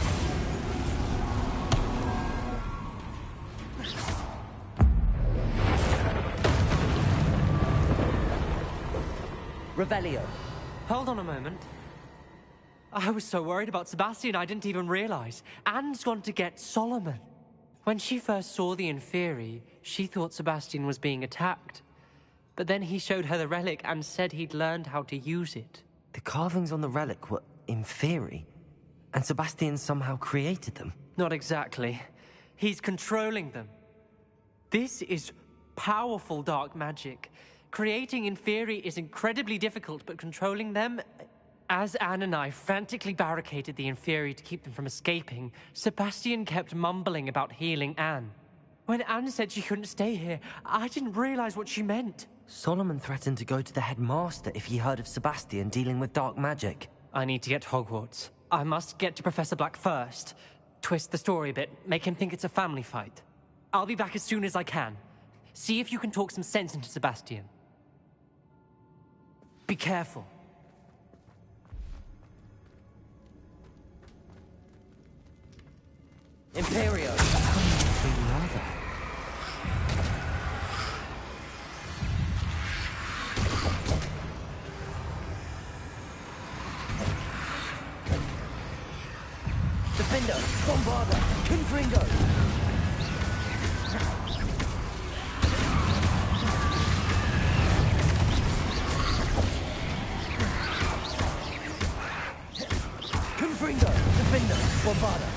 Revelio. Hold on a moment. I was so worried about Sebastian I didn't even realize. Anne's gone to get Solomon. When she first saw the Inferi, she thought Sebastian was being attacked. But then he showed her the relic and said he'd learned how to use it. The carvings on the relic were Inferi, and Sebastian somehow created them. Not exactly. He's controlling them. This is powerful dark magic. Creating Inferi is incredibly difficult, but controlling them... As Anne and I frantically barricaded the Inferi to keep them from escaping, Sebastian kept mumbling about healing Anne. When Anne said she couldn't stay here, I didn't realize what she meant. Solomon threatened to go to the headmaster if he heard of Sebastian dealing with dark magic. I need to get to Hogwarts. I must get to Professor Black first. Twist the story a bit, make him think it's a family fight. I'll be back as soon as I can. See if you can talk some sense into Sebastian. Be careful. Imperio. Defender. Bombarda. Confringo. Confringo. Defender. Bombarda.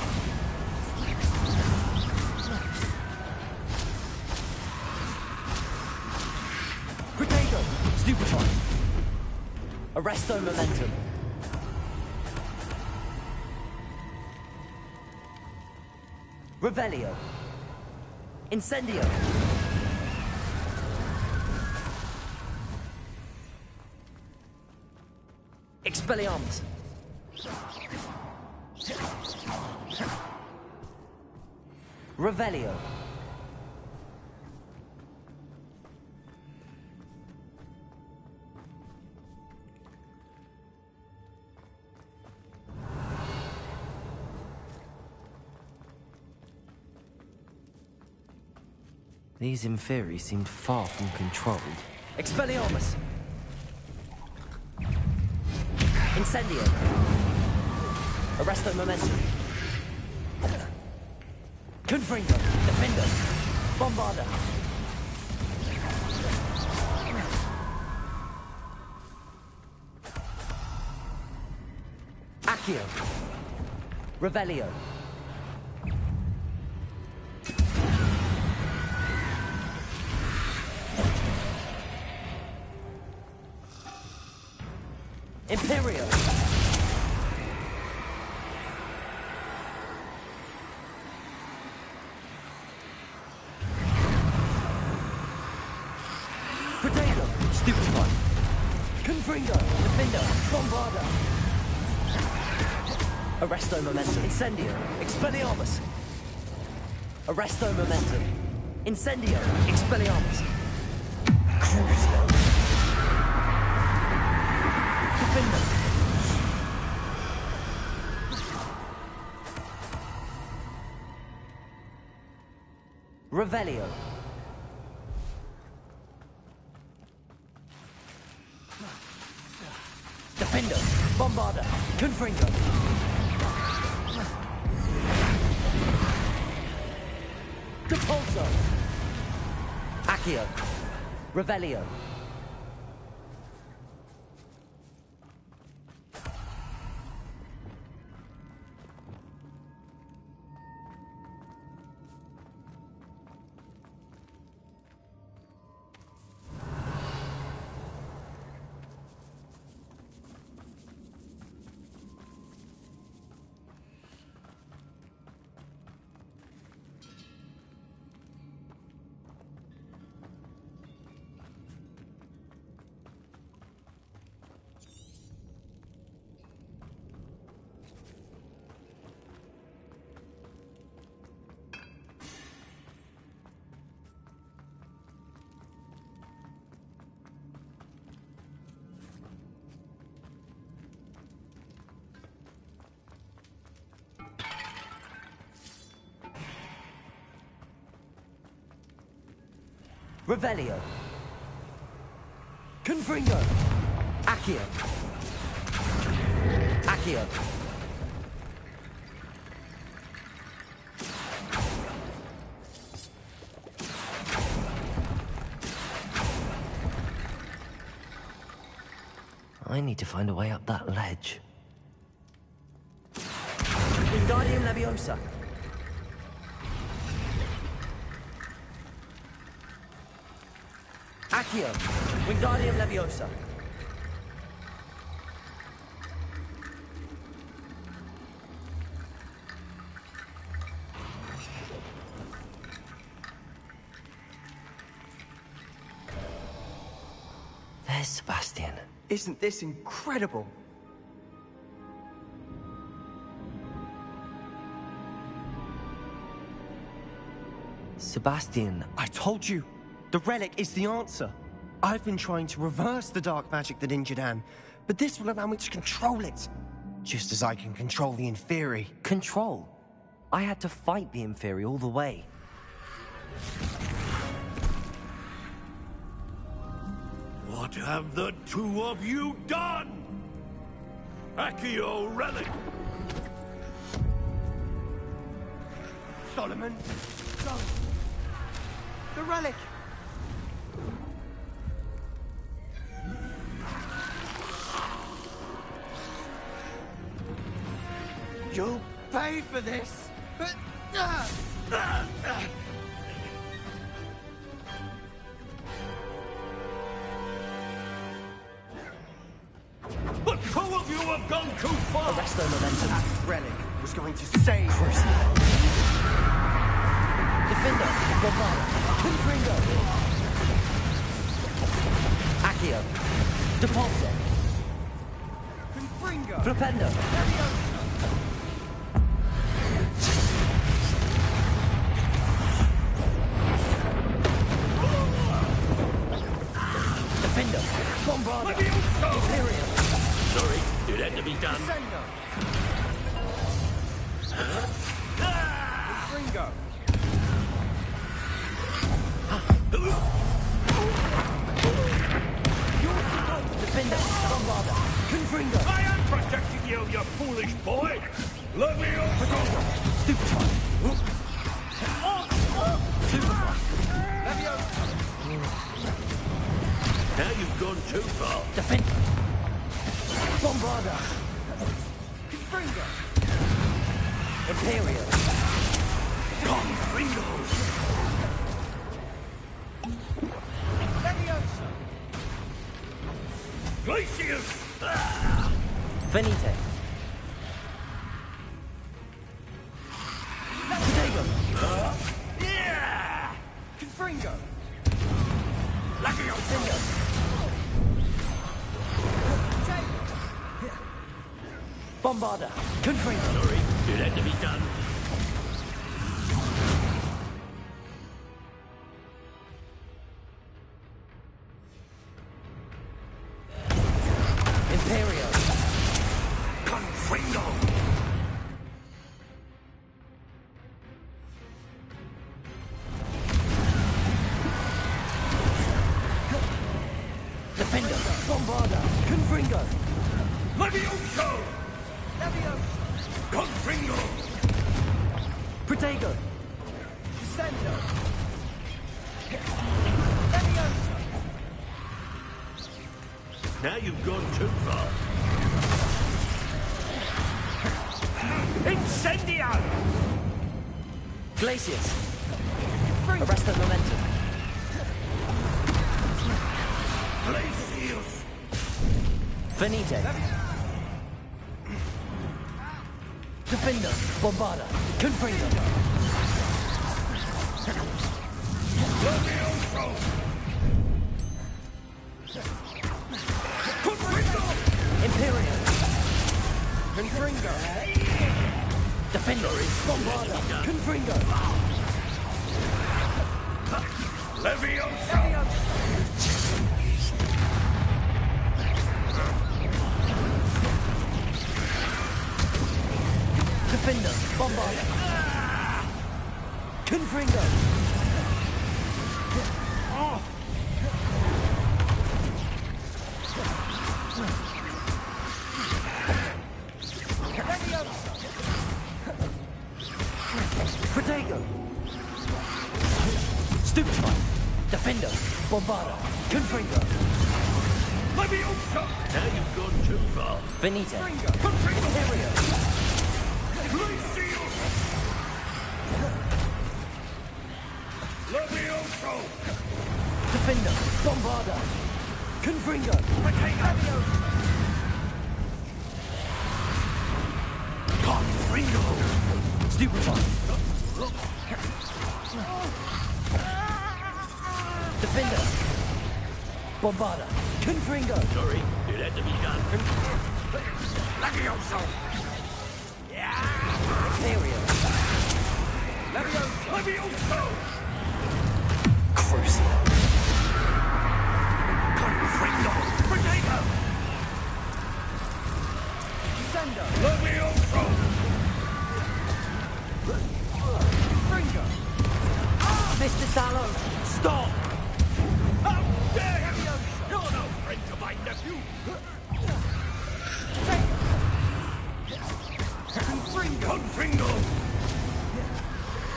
Protego. Stupefy. Arresto Momentum. Revelio. Incendio. Expelliarmus. Revelio. These Inferi seemed far from controlled. Expelliarmus! Incendio! Arresto Momentum! Confringo! Defender! Bombarda! Accio! Revelio! Imperio! Confringo! Defender! Bombarda! Arresto Momentum! Incendio! Expelliarmus! Arresto Momentum! Incendio! Expelliarmus! Crucio! Defender! Revelio! Defender! Bombarda! Confringo! Depulso! Accio! Revelio! Revelio! Confringo! Accio! Accio! I need to find a way up that ledge. Wingardium Leviosa! Accio! Wingardium Leviosa! There's Sebastian. Isn't this incredible? Sebastian. I told you. The relic is the answer. I've been trying to reverse the dark magic that injured Anne, but this will allow me to control it. Just as I can control the Inferi. Control? I had to fight the Inferi all the way. What have the two of you done? Accio relic! Solomon! The relic! You'll pay for this! But two of you have gone too far! Arresto Momentum. That relic was going to save Crucio! Defender! Bombarda! Confringo! Accio! Depulso! Confringo! Flipendo! Defender! Bombarda! Imperial! Sorry, it had to be done. Confringo! Defender! Bombarda! Confringo! I am protecting you, you foolish boy! Let me Potato! Stupefy! Superfly! Now you've gone too far. Defender! Bombarda! Confringo! Imperial! Confringo! Leviosa! Glacius! Venite! Potato! Yeah! Confringo! Lucky Defender! Bombarda! Confringo! Sorry, it had to be done. Imperio! Confringo! Defender! Bombarda! Confringo! Levioso! Confringo! Protego! Descendo! Now you've gone too far. Incendio! Glacius! Arrest the momentum. Glacius! Venite! Defender! Bombarda! Confringo! Levioso! Confringo! Imperio! Confringo! Defender! Bombarda! Confringo! Levioso! Defender! Bombarda! Confringo! Protego! Stupefy! Defender! Bombarda! Confringo! Levioso! Now you've gone too far. Venite! Confringo! Imperio! Glacius! Levioso! Defender! Bombarda! Confringo! Confringo! Stupefy! Defender! Bombarda! Confringo! Sorry, it had to be done. Levioso! Imperio! Levioso! Crucial! Confringo! Protego! Descendo! Levioso! Confringo! Mr. Tallow! Stop! How dare you! You're no friend to my nephew! Confringo!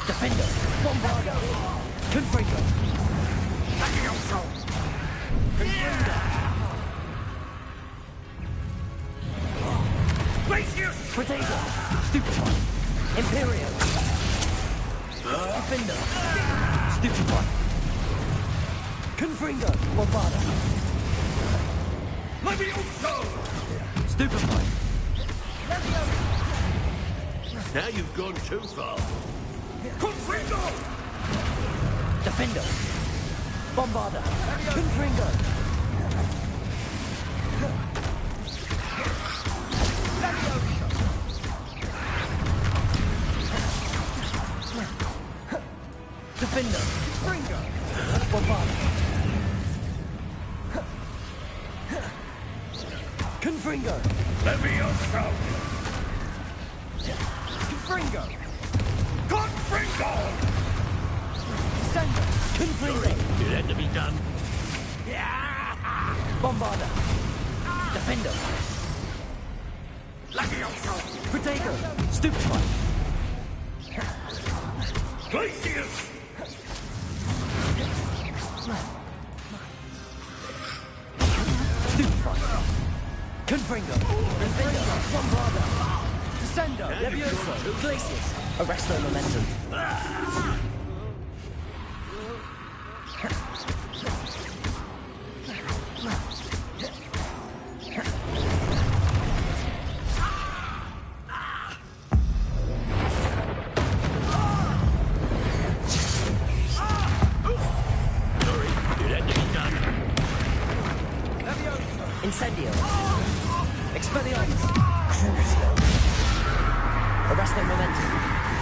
Defender! Bombarda! Confringo! Levioso! Glacius! Protego! Stupefy! Imperio! Defender! Stupefy! Confringo! Bombarda! Levioso! Stupefy! Now you've gone too far. Confringo! Defender! Bombarda! Confringo! Defender! Confringo! Bombarda! Confringo! Levioso! Confringo! Confringo! Descendo! Confringo! It had to be done. Bombarda! Defender! Levioso! Protego! Stupefy! Glacius! Stupefy! Confringo! Defender! Bombarda! Descendo! Levioso! Glacius! Arrest their momentum. Incendio! Expelliarmus! Crucio! Resto Momentum.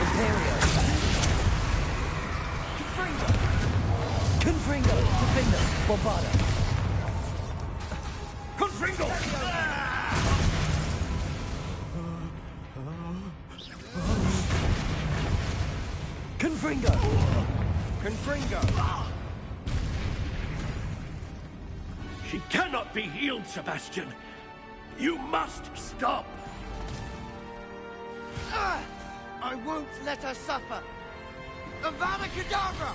Imperio. Confringo. Defender. Bombarda. Confringo! Confringo. Confringo! She cannot be healed, Sebastian. You must stop. I won't let her suffer. Avada Kedavra!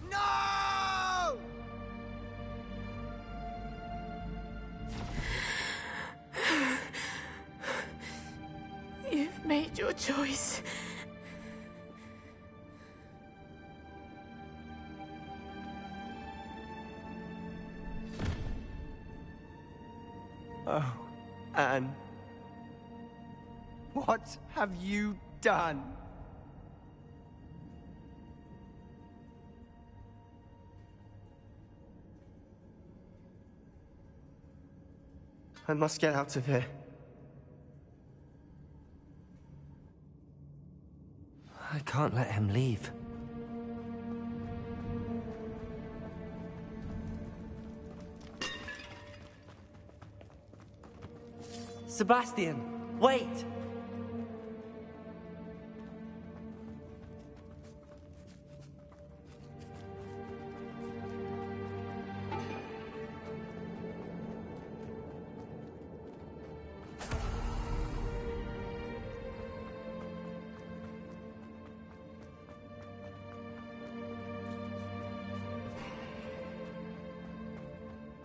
No! You've made your choice. Oh, Anne. What have you done? I must get out of here. I can't let him leave. Sebastian, wait!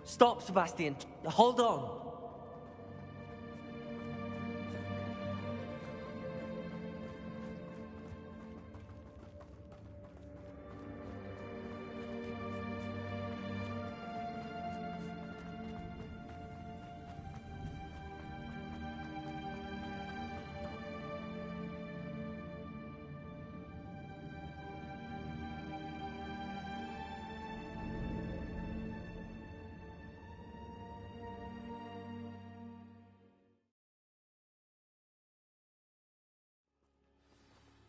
Stop, Sebastian. Hold on.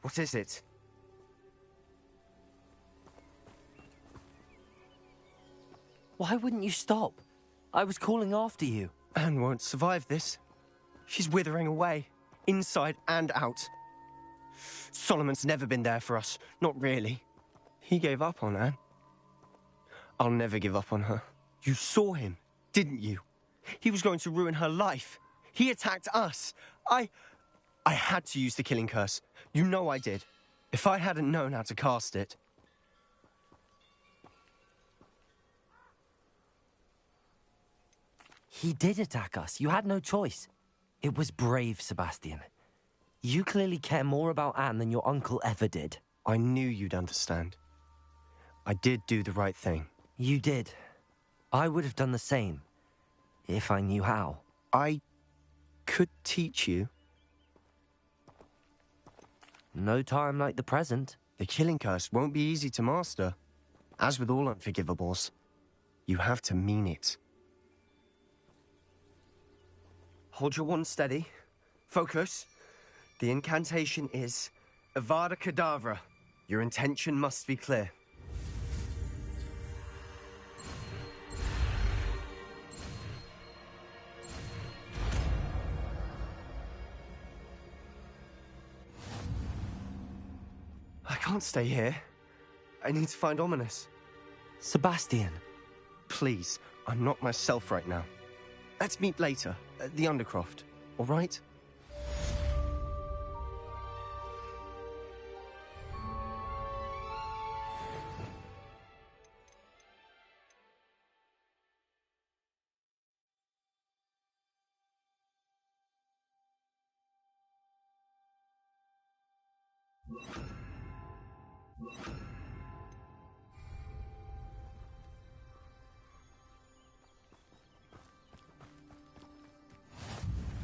What is it? Why wouldn't you stop? I was calling after you. Anne won't survive this. She's withering away, inside and out. Solomon's never been there for us, not really. He gave up on Anne. I'll never give up on her. You saw him, didn't you? He was going to ruin her life. He attacked us. I had to use the killing curse. You know I did. If I hadn't known how to cast it... He did attack us. You had no choice. It was brave, Sebastian. You clearly care more about Anne than your uncle ever did. I knew you'd understand. I did do the right thing. You did. I would have done the same, if I knew how. I could teach you. No time like the present. The killing curse won't be easy to master. As with all unforgivables, you have to mean it. Hold your wand steady. Focus. The incantation is Avada Kedavra. Your intention must be clear. I can't stay here. I need to find Ominous. Sebastian, please. I'm not myself right now. Let's meet later, at the Undercroft, all right?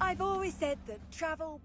I've always said that travel...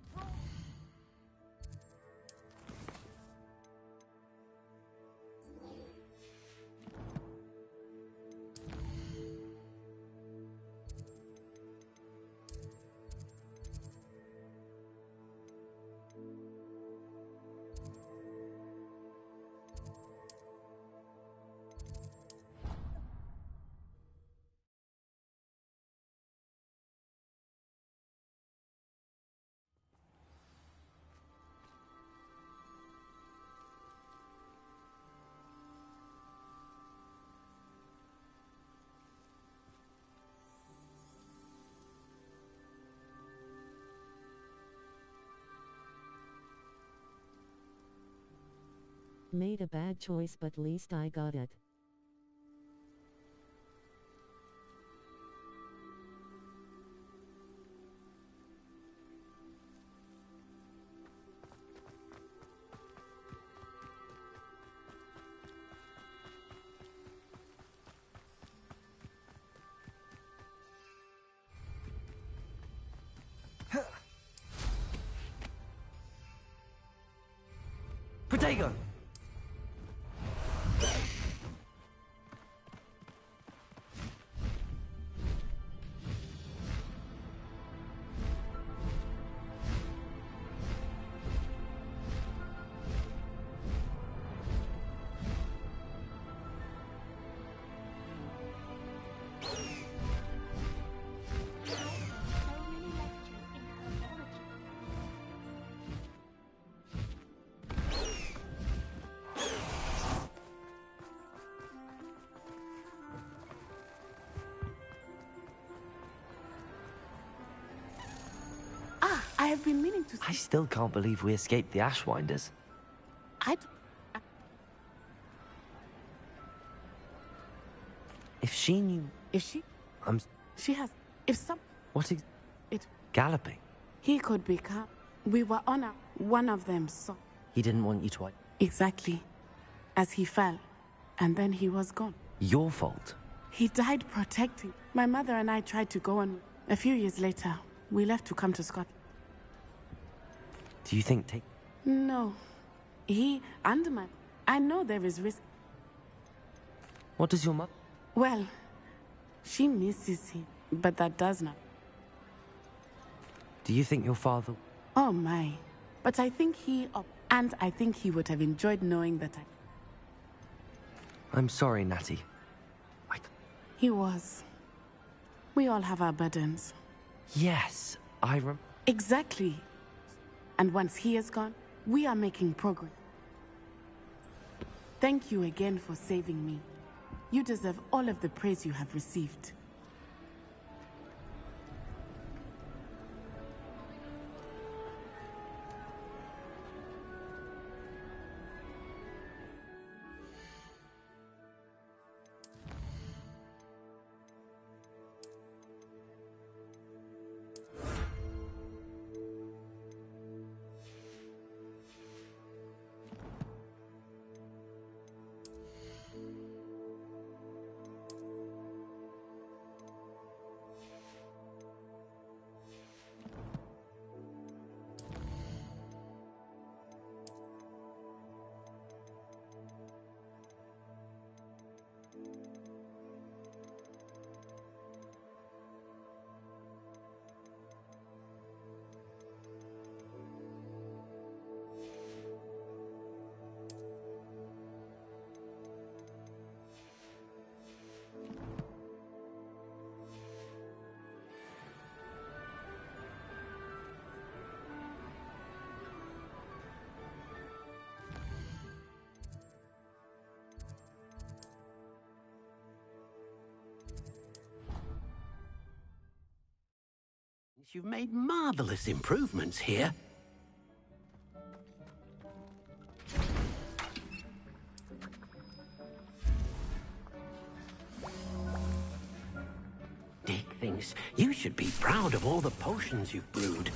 Made a bad choice, but least I got it. Protego! I have been meaning to... I still can't believe we escaped the Ashwinders. If she knew... If she... I'm... She has... If some... What is... It... Galloping? He could be calm. We were on one of them, so... He didn't want you to... Exactly. As he fell. And then he was gone. Your fault? He died protecting. My mother and I tried to go on. A few years later, we left to come to Scotland. Do you think No. He and my... I know there is risk. What does your mother... Well, she misses him, but that does not. Do you think your father... Oh my. But I think and I think he would have enjoyed knowing that I'm sorry, Natty. He was. We all have our burdens. Yes, Exactly. And once he is gone, we are making progress. Thank you again for saving me. You deserve all of the praise you have received. You've made marvelous improvements here. Dick thinks you should be proud of all the potions you've brewed.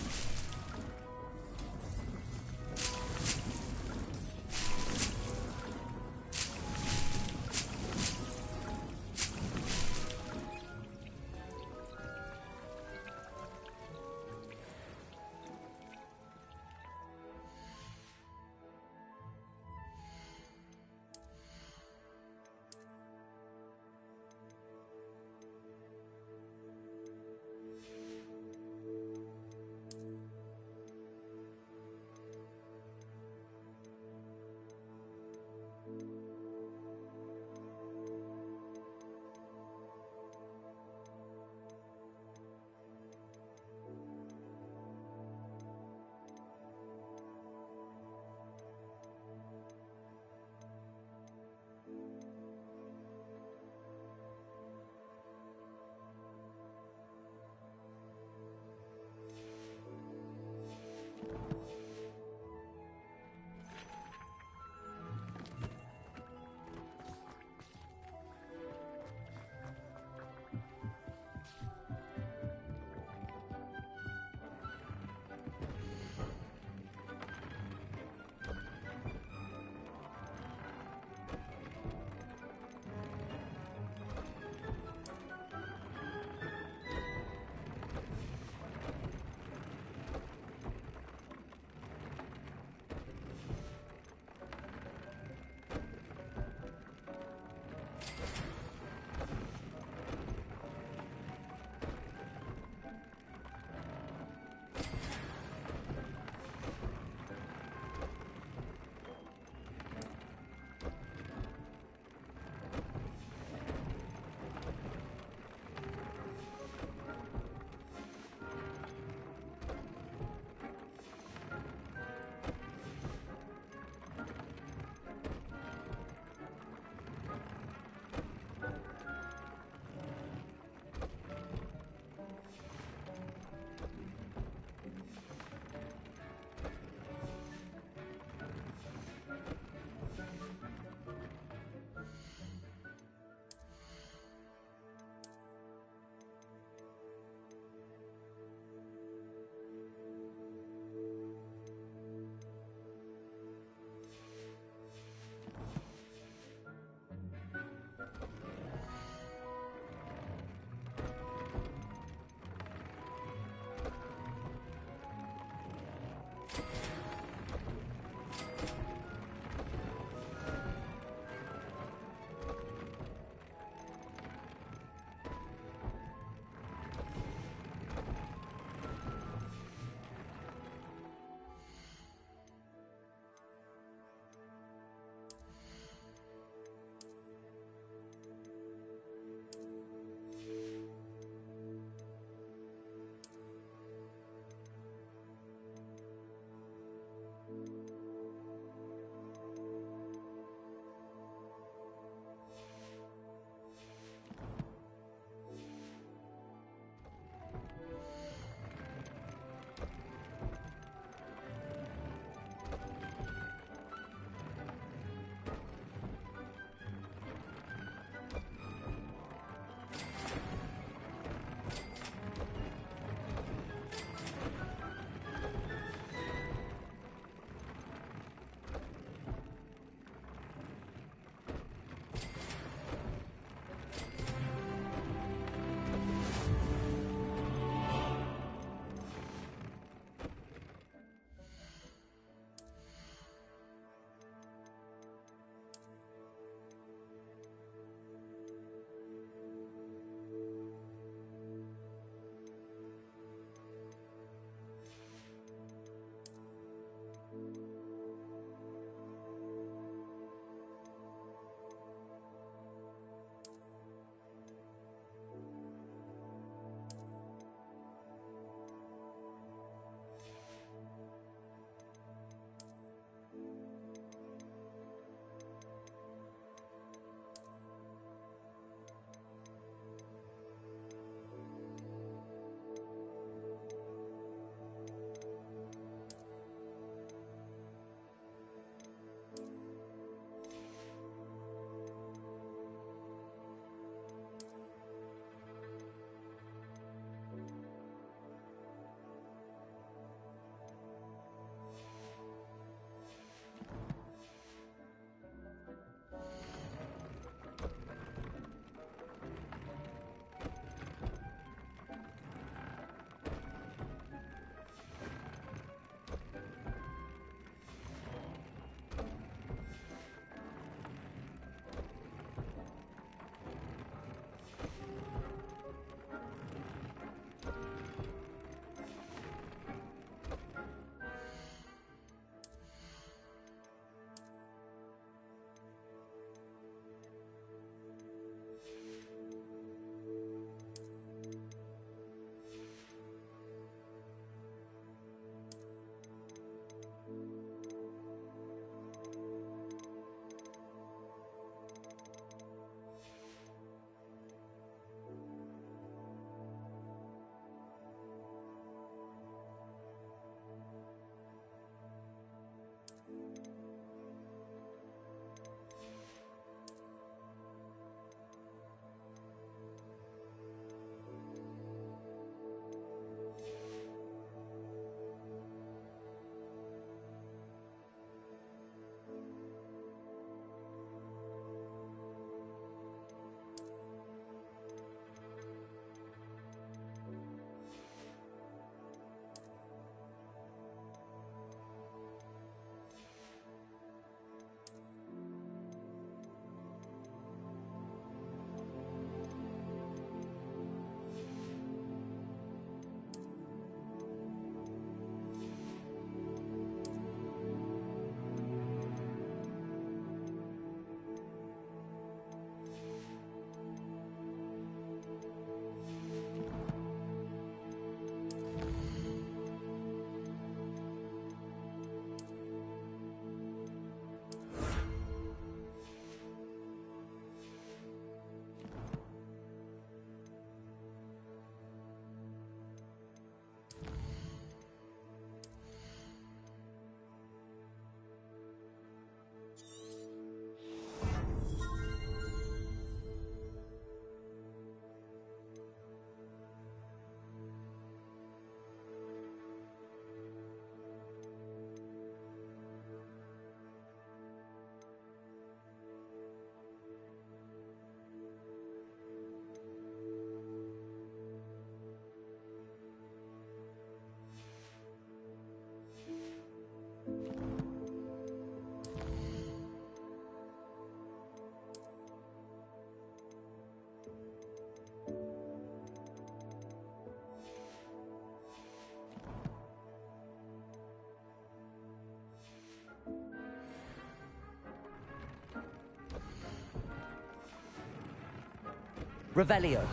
Revelio.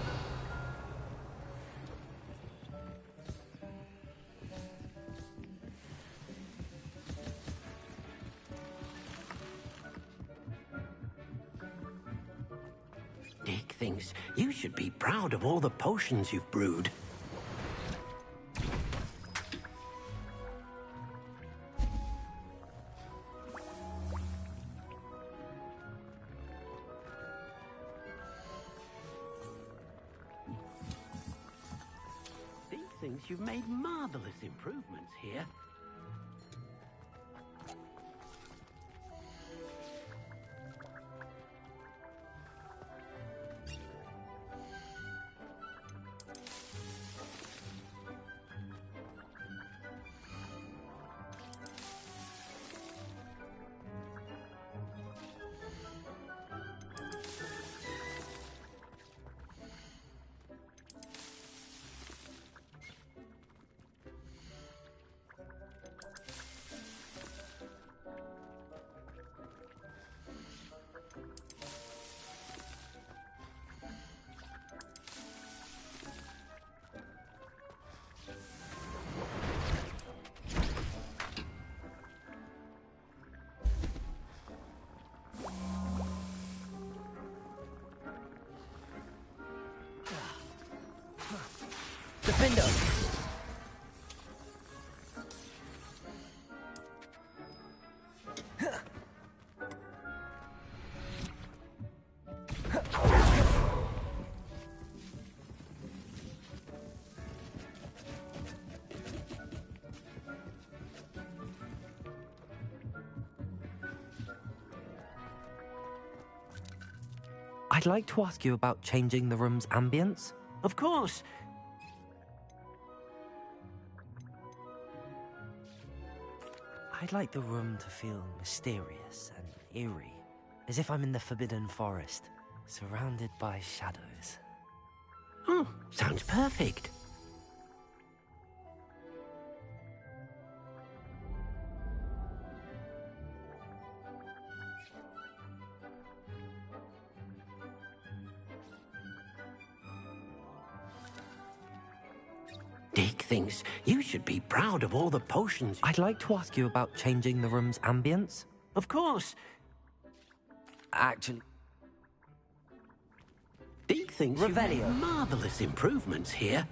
Dick thinks you should be proud of all the potions you've brewed. Dick thinks you've made marvelous improvements here. Defender! I'd like to ask you about changing the room's ambience. Of course. I'd like the room to feel mysterious and eerie, as if I'm in the Forbidden Forest, surrounded by shadows. Oh, sounds perfect. Dick thinks you should be proud of all the potions. I'd like to ask you about changing the room's ambience. Of course. Actually... Dick thinks you've made Revelio. marvelous improvements here.